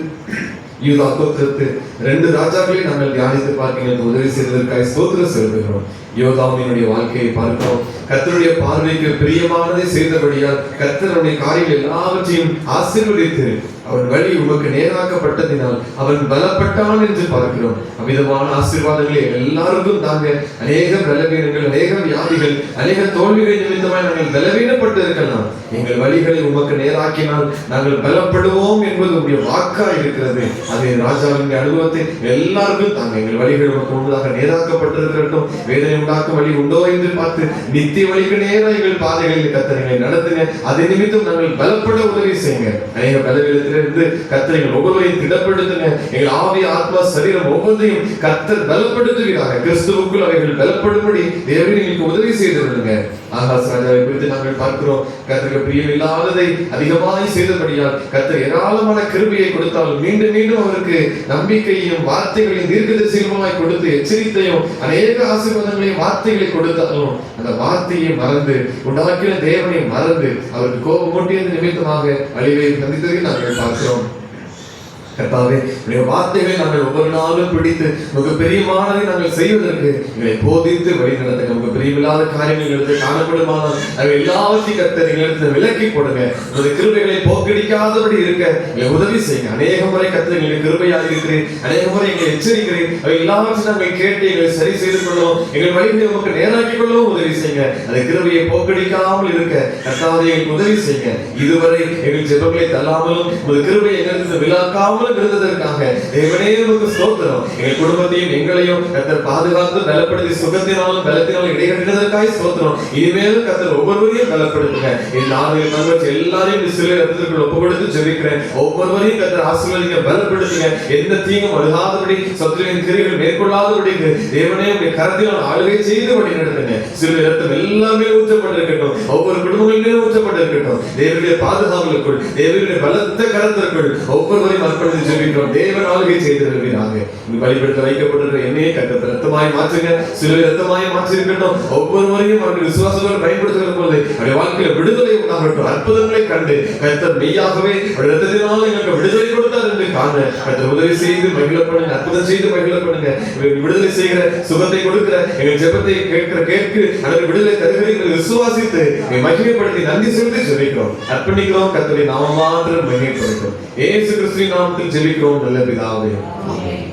யூதா கோத்திரத்து 2 ராஜாக்களை நாங்கள் தியானித்து பார்க்க உதவி செய்வதற்காக ஸ்தோத்திரம் செலுத்துகிறோம். யோதாமினுடைய வாழ்க்கையை பார்க்கிறோம். கர்த்தருடைய பார்வைக்கு பிரியமானதை செய்தபடியால் கர்த்தருடைய காரியங்கள் எல்லாவற்றையும் ஆசீர்வதித்து அவன் வழி உமக்கு நேராக்கப்பட்டதினால் அவன் பலப்பட்டான் என்று பார்க்கிறோம். அவ்விதமான ஆசீர்வாதங்களை எல்லாருக்கும் தாங்க. அநேக பலவீனங்கள், அநேக வியாதிகள், அநேக தோல்விகள் நிமித்தமாக நாங்கள் பலவீனப்பட்டு இருக்கலாம். எங்கள் வழிகளை உமக்கு நேராக்கினால் நாங்கள் பலப்படுவோம் என்பது உடைய வாக்கா இருக்கிறது. அதே ராஜாவின் அனுபவத்தை எல்லாருக்கும் தாங்க. எங்கள் வழிகள் உமக்கு முன்பதாக நேராக்கப்பட்டிருக்கட்டும். வேதனை உண்டாக்கும் வழி உண்டோ என்று பார்த்து நித்திய வழிக்கு நேராக எங்கள் பாதைகளில் கர்த்தரை நடத்துங்க. அதை நிமித்தம் நாங்கள் பலப்பட உதவி செய்யுங்க. அநேக பலவீனத்தில் இருந்து கர்த்தர் ஒவ்வொருவரையும் திடப்படுத்துங்க. எங்கள் ஆவி, ஆத்மா, சரீரம் ஒவ்வொன்றையும் கர்த்தர் பலப்படுத்துகிறாங்க. கிறிஸ்துவுக்குள் அவைகள் பலப்படும்படி தேவன் எங்களுக்கு உதவி செய்திருங்க. ஆகாஷ் ராஜாவை குறித்து நாங்கள் பார்க்கிறோம். கர்த்தருக்கு பிரியமில்லாததை அதிகமாய் செய்தபடியால் கர்த்தர் ஏராளமான கிருபையை கொடுத்தாலும் மீண்டும் மீண்டும் அவருக்கு நம்பிக்கையும் வார்த்தைகளையும் தீர்க்கதரிசனமாய் கொடுத்து எச்சரித்தையும் அநேக ஆசீர்வாதங்களையும் வார்த்தைகளை கொடுத்தாலும் அந்த வார்த்தையை மறந்து உண்டாக்கின தேவனை மறந்து அவருக்கு கோபம் மூட்டியது நிமித்தமாக அழிவை சந்தித்ததை நாங்கள் பார்க்கிறோம். கர்த்தாவே, உடைய வார்த்தைகளை நாங்கள் ஒவ்வொரு நாளும் பிடித்து உங்க பெரியமானதை நாங்கள் செய்வதற்கு எங்களை போதித்து வழி நடத்துங்க. உங்க பிரியமில்லாத காரியங்கள் எடுத்து காணப்படுமானால் அவை எல்லாவற்றையும் கர்த்தர் எங்களுக்கு விலக்கி போடுங்க. உங்களுடைய கிருபைகளை போக்கடிக்காதபடி இருக்க எங்களை உதவி செய்யுங்க. அநேக முறை கர்த்தர் எங்களுக்கு கிருபையாக இருக்கிறேன், அநேக முறை எங்களை எச்சரிக்கிறேன். அவை எல்லாவற்றையும் நாங்கள் கேட்டு எங்களை சரி செய்து கொள்ளவும் எங்கள் வழிகளை உமக்கு நேராக்கி கொள்ளவும் உதவி செய்யுங்க. அந்த கிருபையை போக்கடிக்காமல் இருக்க கர்த்தாவே எங்களுக்கு உதவி செய்யுங்க. இதுவரை எங்கள் ஜெபங்களை தள்ளாமலும் உங்கள் கிருபை எங்களுக்கு விலக்காமல் இருந்ததற்காக தேவனே உமக்கு ஸ்தோத்திரம். எங்கள் குடும்பத்தையும் எங்களையும் கர்த்தர் பாதுகாத்து பலப்படுத்தி சுகத்தினாலும் பலத்தினாலும் இடைகட்டினதற்காக ஸ்தோத்திரம். இனிமேலும் கர்த்தர் ஒவ்வொருவரையும் பலப்படுத்துங்க. எல்லாரையும் சில இடத்திற்குள் ஒப்பு கொடுத்து ஜெபிக்கிறேன். ஒவ்வொருவரையும் கர்த்தர் ஆசீர்வதிங்க, பலப்படுத்துங்க. எந்த தீங்கும் அழுகாதபடி சத்துருவின் கிரியைகள் மேற்கொள்ளாதபடிக்கு தேவனே உடைய கரத்தில் ஆளுகை செய்து வழி நடத்துங்க. சில இடத்தில் எல்லாமே ஊற்றப்பட்டிருக்கட்டும், ஒவ்வொரு குடும்பங்களிலே ஊற்றப்பட்டிருக்கட்டும். தேவனுடைய பாதுகாவலுக்குள், தேவனுடைய பலத்த கரத்திற்குள் ஒவ்வொருவரையும் அர்ப்பணித்து ஜெபிக்கிறோம். தேவன் ஆளுகை செய்திருக்கிறாங்க. வழிபடுத்த வைக்கப்பட்டிருக்கிற எண்ணெயை கர்த்தர் ரத்தமாய் மாற்றுங்க. சிலுவை ரத்தமாய் மாற்றிருக்கட்டும். ஒவ்வொருவரையும் அவர்கள் விசுவாசத்தோடு பயன்படுத்துகிற போது அவருடைய வாழ்க்கையில விடுதலை உண்டாகட்டும். அற்புதங்களை கண்டு கர்த்தர் மெய்யாகவே அவருடைய ரத்தத்தினால் எங்களுக்கு விடுதலை கொடுத்தார் என்று காண கர்த்தர் உதவி செய்து மகிழப்படுங்க. அற்புதம் செய்து மகிழப்படுங்க. விடுதலை செய்கிற, சுகத்தை கொடுக்கிற, எங்கள் ஜெபத்தை கேட்கு அதற்கு விடுதலை தருகிறீர்கள் விசுவாசித்து மகிமைப்படுத்தி நன்றி செலுத்தி ஜெபிக்கிறோம், அர்ப்பணிக்கிறோம். கர்த்தரை நாம மாத்திரம் மகிமைப்படுத்தும். இயேசு கிறிஸ்துவின் நாமத்தில் ஜெபிக்கிறோம் நல்ல பிதாவே. ஆமென்.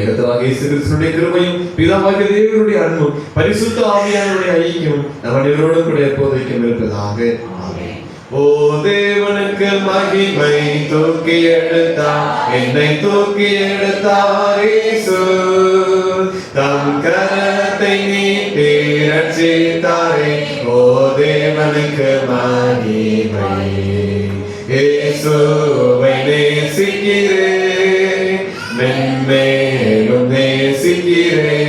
கர்த்தராகிய இயேசு கிறிஸ்துவின் கிருபையும் பிதாவாகிய தேவனுடைய அன்பும் பரிசுத்த ஆவியானவருடைய ஐக்கியம் நம் அனைவரோடும் கூட எப்போதைக்கும் இருப்பதாக. ஆமென். ஓ தேவனுக்கு மகிமை, தூக்கி எடுத்தார் என்னை, தூக்கி எடுத்தார் இயேசு. தம் கரத்தை நீட்டி ரட்சித்தாரே. ஓ தேவனுக்கு மகிமை. இயேசுவை நேசிக்கிறேன், மென்மேலும் நேசிக்கிறேன்.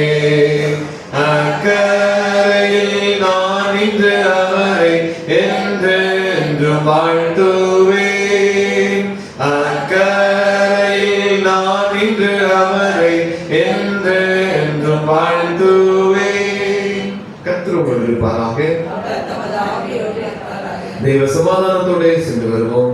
அக்கரையில் நான் இன்று அவரை என்றென்றும் வாழ்த்துவேன். அக்கரையில் நான் இன்று அவரை என்றென்றும் வாழ்த்துவேன். கர்த்தர் உங்களோடு இருப்பாராக. தேவ சமாதானத்தோட சென்று வருவோம்.